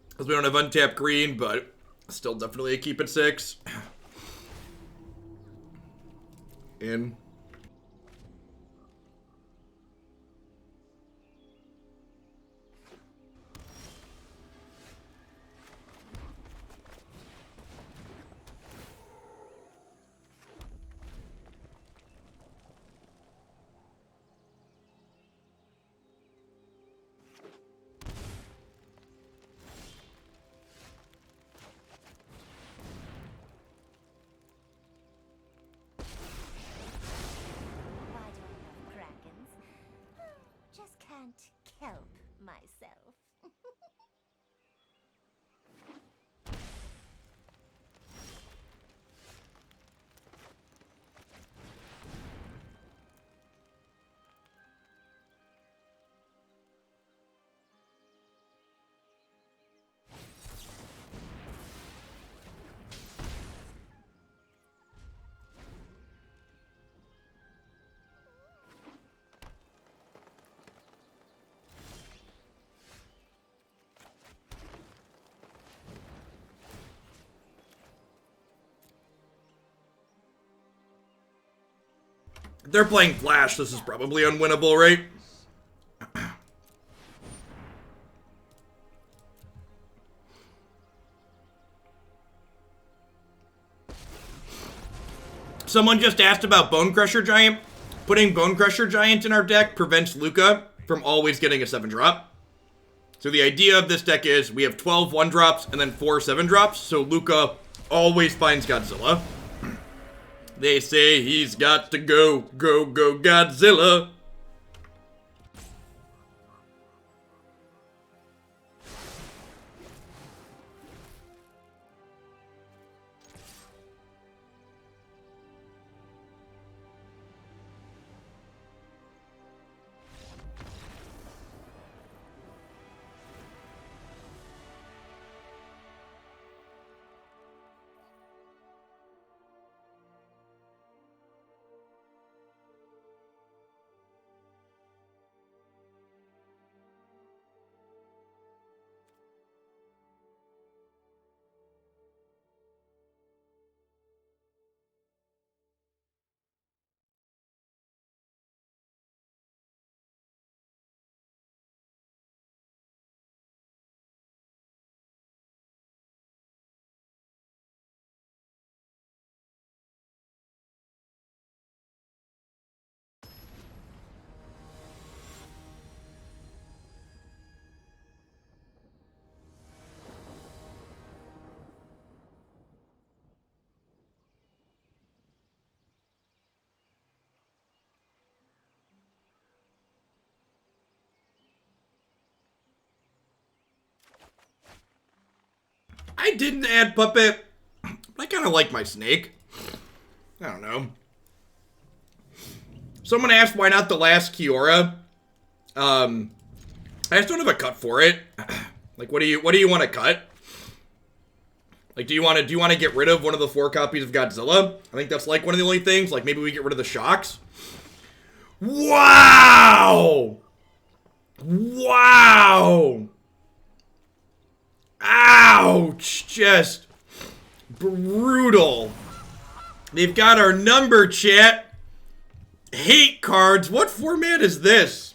because we don't have untapped green, but still definitely a keep at 6. In. Why do I love krakens? Just can't help myself. If they're playing Flash, this is probably unwinnable, right? Someone just asked about Bone Crusher Giant. Putting Bone Crusher Giant in our deck prevents Lukka from always getting a 7-drop. So the idea of this deck is we have 12 1-drops and then 4 7-drops, so Lukka always finds Godzilla. They say he's got to go, go, go, Godzilla. I didn't add Puppet. I kind of like my snake. I don't know. Someone asked why not the last Kiora. I just don't have a cut for it. Like, what do you want to cut? Like, do you want to get rid of one of the 4 copies of Godzilla? I think that's like one of the only things. Like, maybe we get rid of the shocks. Wow! Wow! Ouch! Just brutal. They've got our number, chat. Hate cards. What format is this?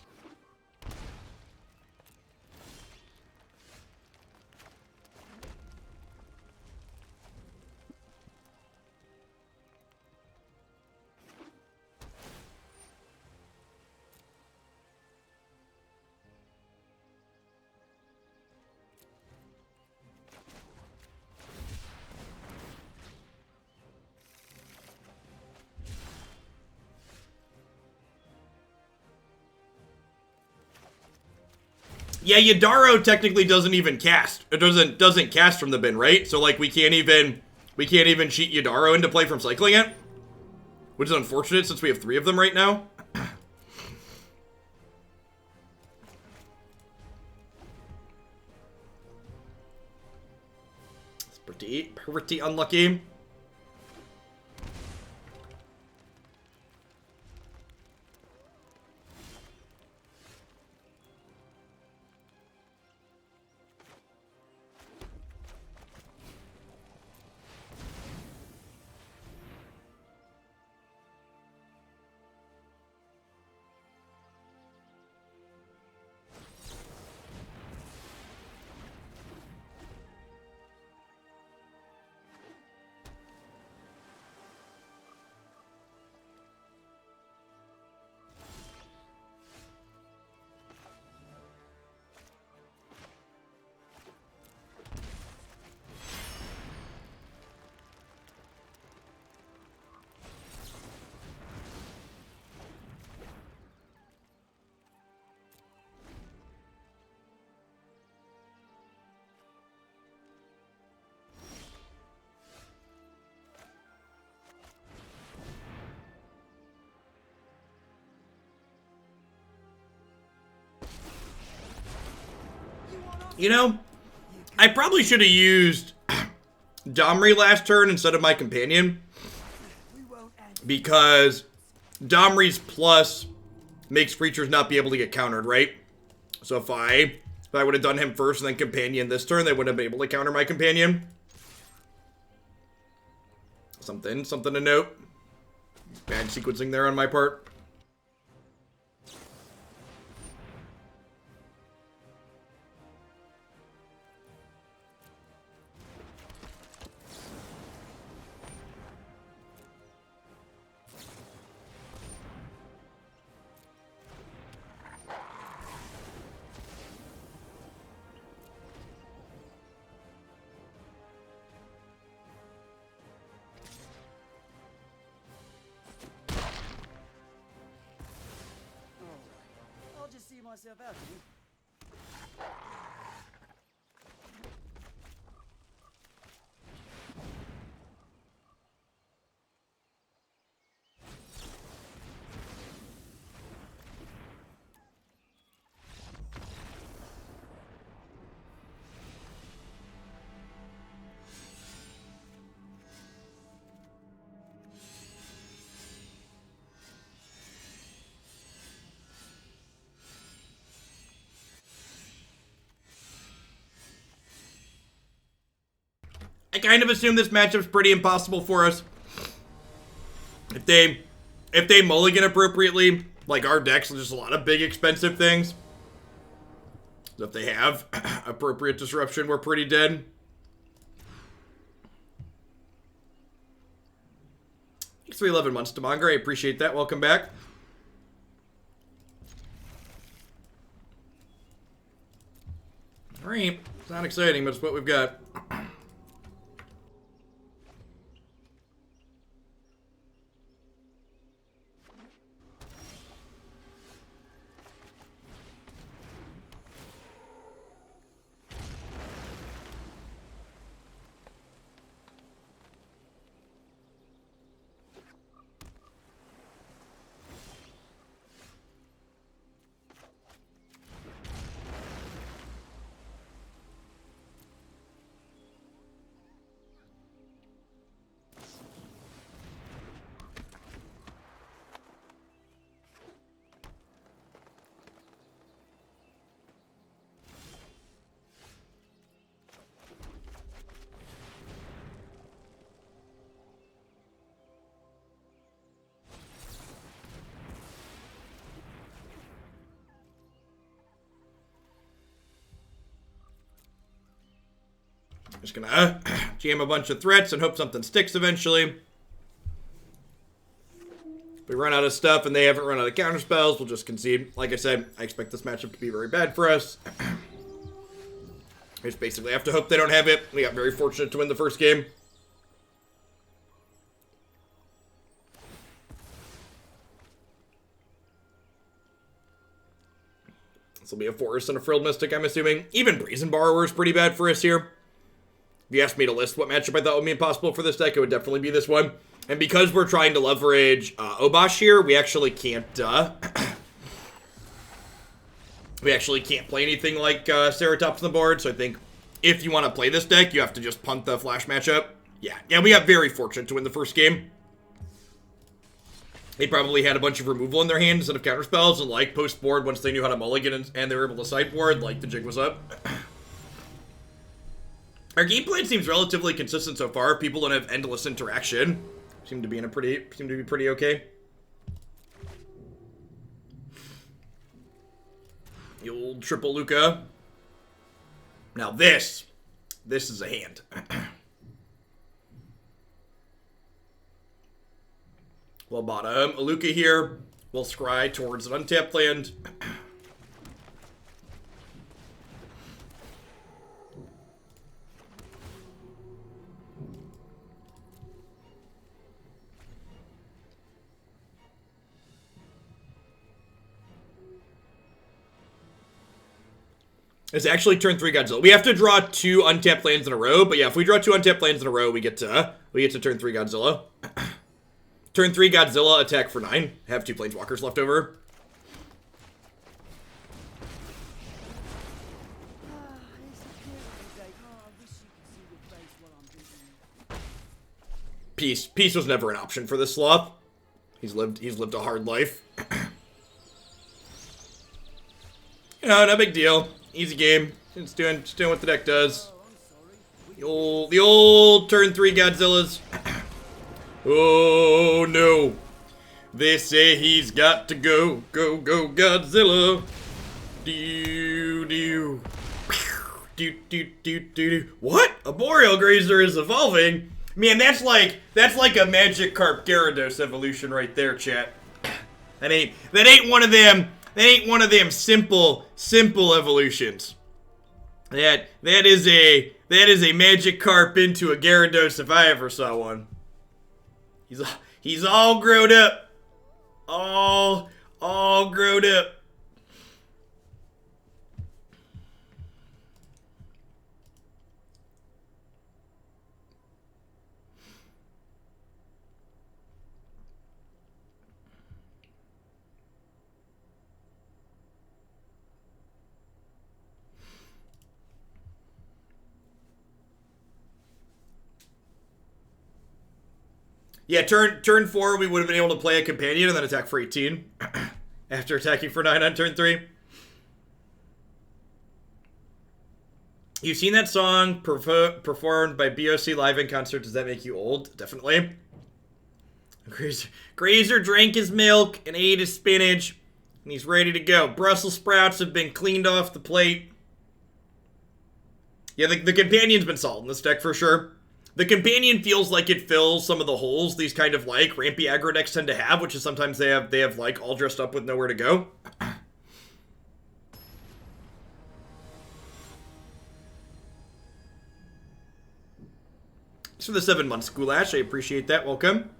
Yeah, Yidaro technically doesn't even cast. It doesn't cast from the bin, right? So like we can't even cheat Yidaro into play from cycling it, which is unfortunate since we have 3 of them right now. It's pretty unlucky. You know, I probably should have used Domri last turn instead of my companion. Because Domri's plus makes creatures not be able to get countered, right? So if I would have done him first and then companion this turn, they wouldn't have been able to counter my companion. Something to note. Bad sequencing there on my part. I'll just see myself out. I kind of assume this matchup's pretty impossible for us. If they mulligan appropriately, like our decks are just a lot of big expensive things. So if they have appropriate disruption, we're pretty dead. Thanks for 11 months, Demongre. I appreciate that. Welcome back. Alright. It's not exciting, but it's what we've got. Just gonna jam a bunch of threats and hope something sticks eventually. If we run out of stuff and they haven't run out of counter spells, we'll just concede. Like I said, I expect this matchup to be very bad for us. We just basically have to hope they don't have it. We got very fortunate to win the first game. This will be a Forest and a Frilled Mystic, I'm assuming. Even Brazen Borrower is pretty bad for us here. If you asked me to list what matchup I thought would be impossible for this deck, it would definitely be this one. And because we're trying to leverage Obosh here, we actually can't play anything like Ceratops on the board. So I think if you want to play this deck, you have to just punt the Flash matchup. Yeah, we got very fortunate to win the first game. They probably had a bunch of removal in their hand instead of counterspells, and like post-board, once they knew how to mulligan and they were able to sideboard, like the jig was up. Our game plan seems relatively consistent so far. People don't have endless interaction. Seem to be pretty okay. The old triple Lukka. Now this is a hand. Well, bottom a Lukka here. We'll scry towards an untapped land. It's actually turn 3 Godzilla. We have to draw 2 untapped lands in a row, but yeah, if we draw 2 untapped lands in a row, we get to turn 3 Godzilla. Turn 3 Godzilla, attack for 9. Have 2 Planeswalkers left over. Peace was never an option for this sloth. He's lived a hard life. You know, no big deal. Easy game. Just doing what the deck does. The old turn 3 Godzillas. Oh no. They say he's got to go. Go Godzilla. Do. What? Arboreal Grazer is evolving? Man, that's like a Magikarp Gyarados evolution right there, chat. That ain't one of them. That ain't one of them simple evolutions. That is a Magikarp into a Gyarados if I ever saw one. He's all grown up. All grown up. Yeah, turn 4, we would have been able to play a companion and then attack for 18 after attacking for 9 on turn 3. You've seen that song performed by BOC live in concert. Does that make you old? Definitely. Grazer drank his milk and ate his spinach, and he's ready to go. Brussels sprouts have been cleaned off the plate. Yeah, the companion's been solid in this deck for sure. The companion feels like it fills some of the holes these kind of like rampy aggro decks tend to have, which is sometimes they have like all dressed up with nowhere to go. Thanks for the 7 months, Goulash. I appreciate that. Welcome.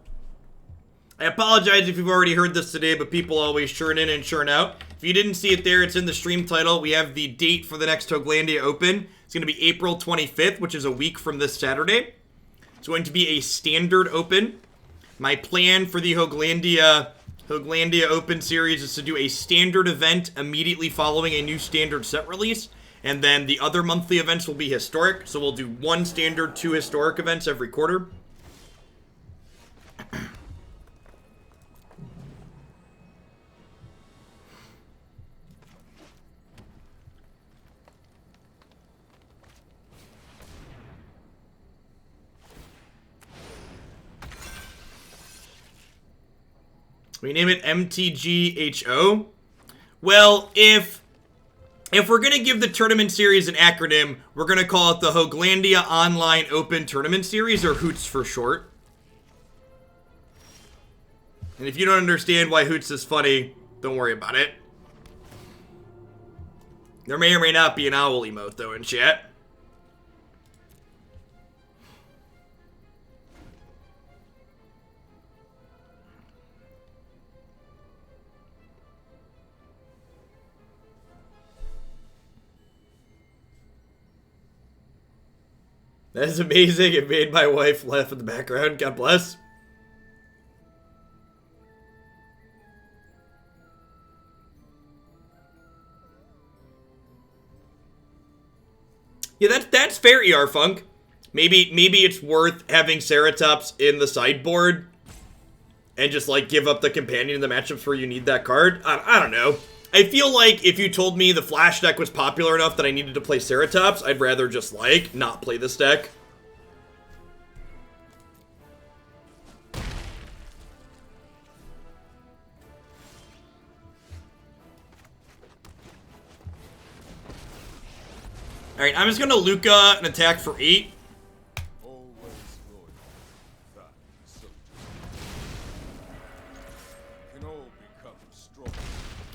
I apologize if you've already heard this today, but people always churn in and churn out. If you didn't see it there, it's in the stream title. We have the date for the next Hooglandia Open. It's going to be April 25th, which is a week from this Saturday. It's going to be a standard open. My plan for the Hooglandia Open series is to do a standard event immediately following a new standard set release. And then the other monthly events will be historic. So we'll do 1 standard, 2 historic events every quarter. We name it MTGHO. Well, if we're going to give the tournament series an acronym, we're going to call it the Hooglandia Online Open Tournament Series, or HOOTS for short. And if you don't understand why HOOTS is funny, don't worry about it. There may or may not be an owl emote, though, in chat. That is amazing. It made my wife laugh in the background. God bless. Yeah, that's fair, ER Funk. Maybe it's worth having Ceratops in the sideboard and just like give up the companion in the matchups where you need that card. I don't know. I feel like if you told me the Flash deck was popular enough that I needed to play Ceratops, I'd rather just, like, not play this deck. Alright, I'm just gonna Lukka and attack for 8.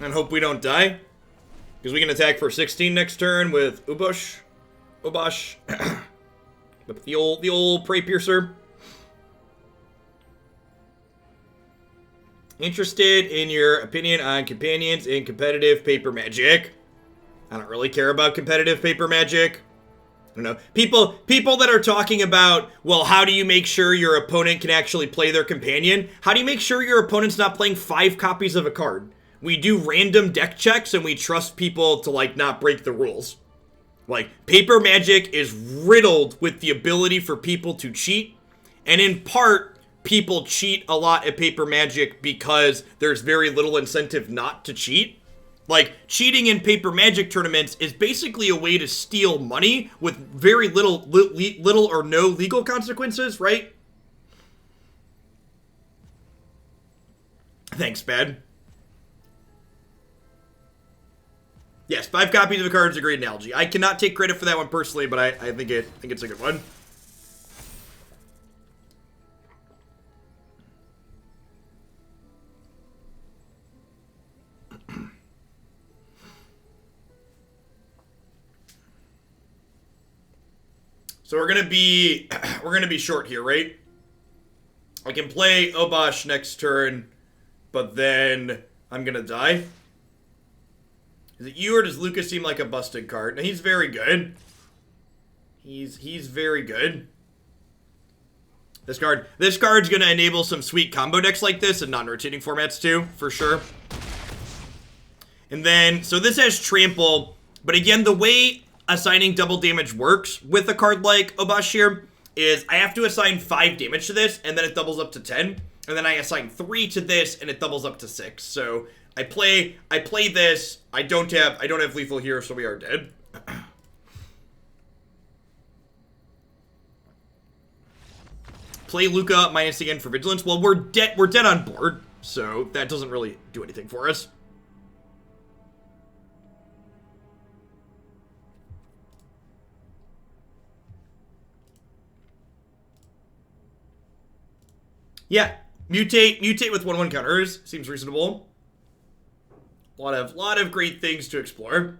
And hope we don't die. Because we can attack for 16 next turn with Obosh. With the old Preypiercer. Interested in your opinion on companions in competitive paper magic. I don't really care about competitive paper magic. I don't know. People that are talking about, well, how do you make sure your opponent can actually play their companion? How do you make sure your opponent's not playing 5 copies of a card? We do random deck checks and we trust people to, like, not break the rules. Like, paper magic is riddled with the ability for people to cheat. And in part, people cheat a lot at Paper Magic because there's very little incentive not to cheat. Like, cheating in Paper Magic tournaments is basically a way to steal money with very little or no legal consequences, right? Thanks, Bad. Yes, 5 copies of a card is a great analogy. I cannot take credit for that one personally, but I think it's a good one. So we're gonna be short here, right? I can play Obosh next turn, but then I'm gonna die. Is it you, or does Lukka seem like a busted card? No, he's very good. He's very good. This card's gonna enable some sweet combo decks like this in non-rotating formats too, for sure. And then, so this has Trample, but again, the way assigning double damage works with a card like Obosh here is I have to assign 5 damage to this, and then it doubles up to 10, and then I assign 3 to this, and it doubles up to 6. So I play this. I don't have lethal here, so we are dead. Play Lukka minus again for vigilance. Well, we're dead on board, so that doesn't really do anything for us. Yeah, mutate with 1/1 counters seems reasonable. A lot of great things to explore.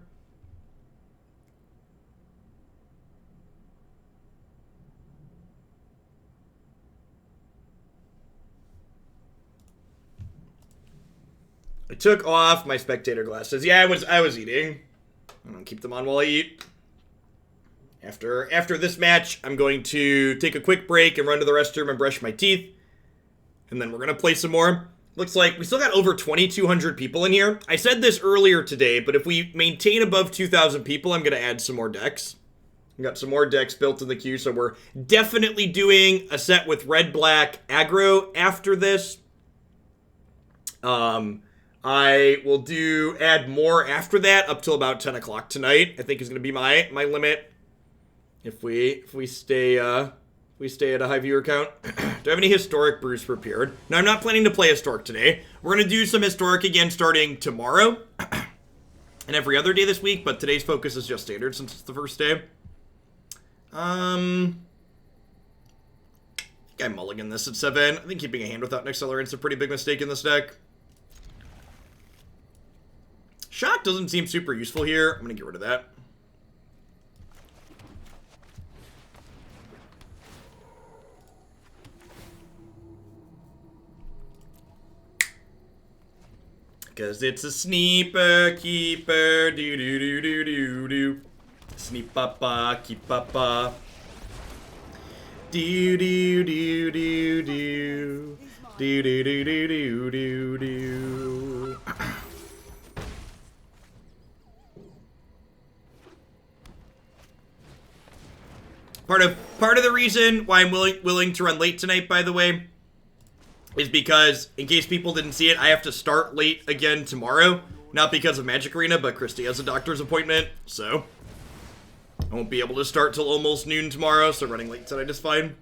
I took off my spectator glasses. Yeah, I was eating. I'm gonna keep them on while I eat. After this match, I'm going to take a quick break and run to the restroom and brush my teeth. And then we're going to play some more. Looks like we still got over 2,200 people in here. I said this earlier today, but if we maintain above 2,000 people, I'm going to add some more decks. We got some more decks built in the queue, so we're definitely doing a set with red-black aggro after this. I will add more after that up till about 10 o'clock tonight. I think is going to be my limit if we stay at a high viewer count. Do I have any historic brews prepared? No, I'm not planning to play historic today. We're going to do some historic again starting tomorrow and every other day this week, but today's focus is just standard since it's the first day. I mulligan this at 7. I think keeping a hand without an accelerant's a pretty big mistake in this deck. Shock doesn't seem super useful here. I'm going to get rid of that. Cause it's a sneaper keeper, do do do do do do. Sneep papa, keep papa. Do do do do do. Do do do do do do do. Part of the reason why I'm willing to run late tonight, by the way, is because, in case people didn't see it, I have to start late again tomorrow. Not because of Magic Arena, but Christy has a doctor's appointment, so I won't be able to start till almost noon tomorrow, so running late tonight is fine.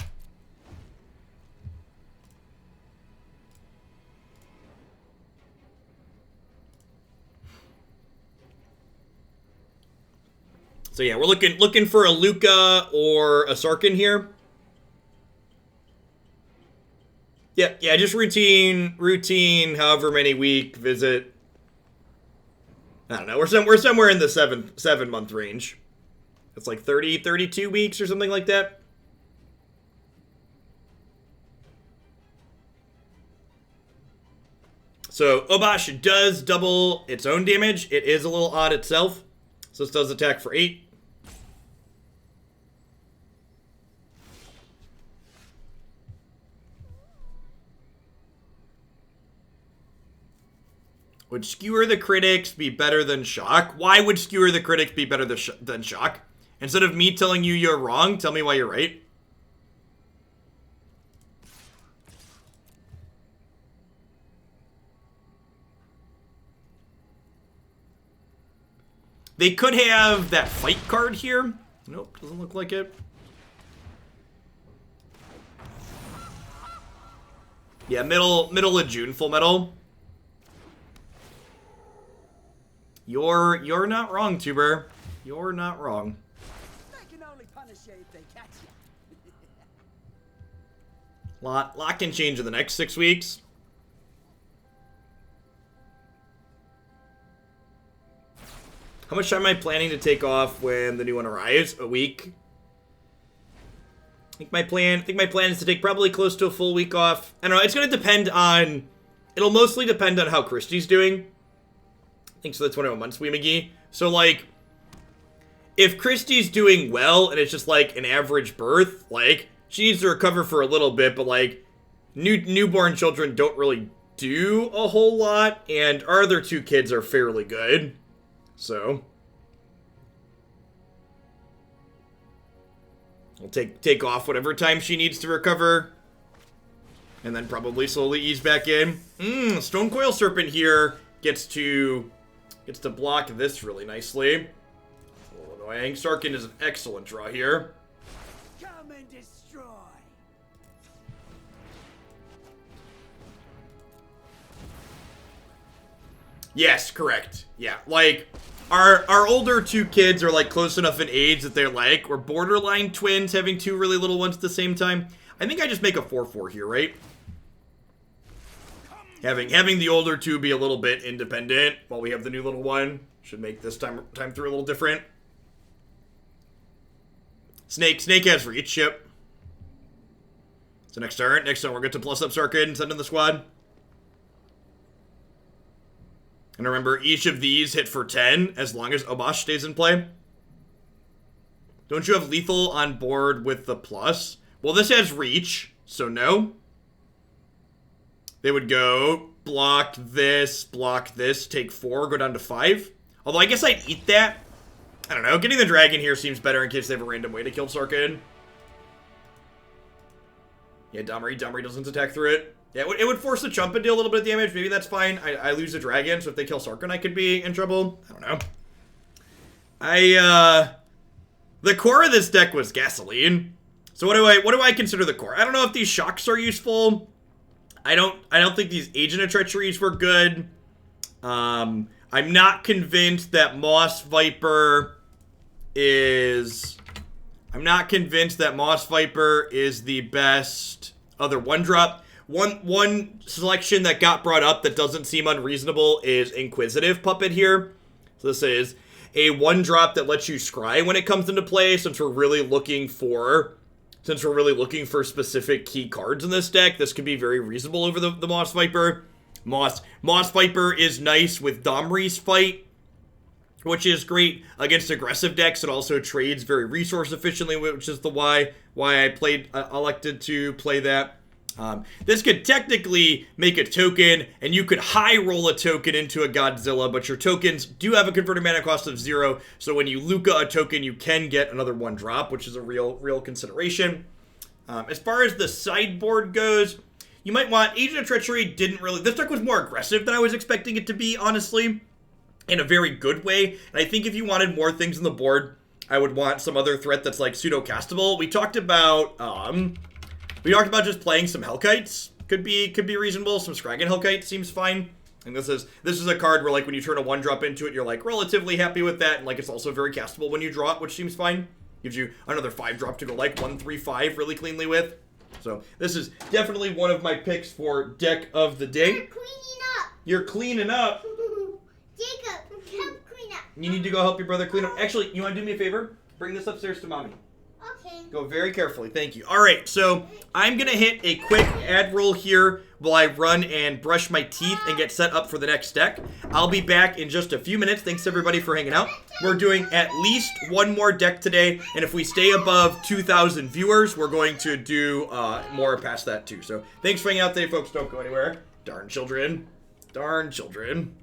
So yeah, we're looking for a Lukka or a Sarkhan here. Yeah, just routine, however many week visit. I don't know, we're somewhere in the 7 month range. It's like 32 weeks or something like that. So Obosh does double its own damage. It is a little odd itself. So this does attack for 8. Would Skewer the Critics be better than Shock? Why would Skewer the Critics be better than Shock? Instead of me telling you you're wrong, tell me why you're right. They could have that fight card here. Nope, doesn't look like it. Yeah, middle of June, Full Metal. You're not wrong, Tuber. You're not wrong. They can only punish you if they catch you. Lot can change in the next 6 weeks. How much time am I planning to take off when the new one arrives? A week? I think my plan is to take probably close to a full week off. I don't know, it's gonna depend on, it'll mostly depend on how Christy's doing. I think so that's 21 months, Wee McGee. So like, if Christy's doing well and it's just like an average birth, like, she needs to recover for a little bit, but like, newborn children don't really do a whole lot, and our other 2 kids are fairly good. So I'll take off whatever time she needs to recover, and then probably slowly ease back in. Stone Coil Serpent here gets to block this really nicely. It's a little annoying. Sarkhan is an excellent draw here. Come and destroy. Yes, correct. Yeah, like, our older 2 kids are, like, close enough in age that they're, like, we're borderline twins having 2 really little ones at the same time. I think I just make a 4-4 here, right? Having the older 2 be a little bit independent while we have the new little one should make this time through a little different. Snake has reach, yep. So next turn we're good to plus up Sarkhan and send in the squad. And remember, each of these hit for 10 as long as Obosh stays in play. Don't you have lethal on board with the plus? Well, this has reach, so no. They would go block this, take 4, go down to 5. Although I guess I'd eat that. I don't know, getting the dragon here seems better in case they have a random way to kill Sarkhan. Yeah, Domri doesn't attack through it. Yeah, it would force the chump and deal a little bit of damage. Maybe that's fine. I lose a dragon, so if they kill Sarkhan, I could be in trouble. I don't know. The core of this deck was gasoline. So what do I consider the core? I don't know if these shocks are useful. I don't think these Agent of Treacheries were good. I'm not convinced that Moss Viper is the best other 1-drop. One selection that got brought up that doesn't seem unreasonable is Inquisitive Puppet here. So this is a 1-drop that lets you scry when it comes into play, since we're really looking for specific key cards in this deck. This could be very reasonable over the Moss Viper. Moss Viper is nice with Domri's fight, which is great against aggressive decks. It also trades very resource efficiently, which is why I elected to play that. This could technically make a token, and you could high roll a token into a Godzilla, but your tokens do have a converted mana cost of 0, so when you Lukka a token, you can get another 1-drop, which is a real consideration. As far as the sideboard goes, you might want Agent of Treachery. This deck was more aggressive than I was expecting it to be, honestly, in a very good way, and I think if you wanted more things on the board, I would want some other threat that's like pseudo-castable. We talked about just playing some Hellkites. Could be reasonable. Some Scraggan Hellkite seems fine. And this is a card where, like, when you turn a 1-drop into it, you're like relatively happy with that, and like it's also very castable when you draw it, which seems fine. Gives you another 5-drop to go like 1/3/5 really cleanly with. So this is definitely one of my picks for deck of the day. I'm cleaning up. You're cleaning up. Jacob, help clean up. You need to go help your brother clean up. Actually, you want to do me a favor? Bring this upstairs to mommy. Okay. Go very carefully. Thank you. All right, so I'm going to hit a quick ad roll here while I run and brush my teeth and get set up for the next deck. I'll be back in just a few minutes. Thanks, everybody, for hanging out. We're doing at least one more deck today, and if we stay above 2,000 viewers, we're going to do more past that, too. So thanks for hanging out today, folks. Don't go anywhere. Darn children. Darn children.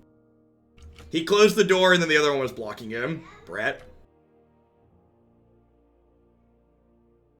He closed the door, and then the other one was blocking him. Brat.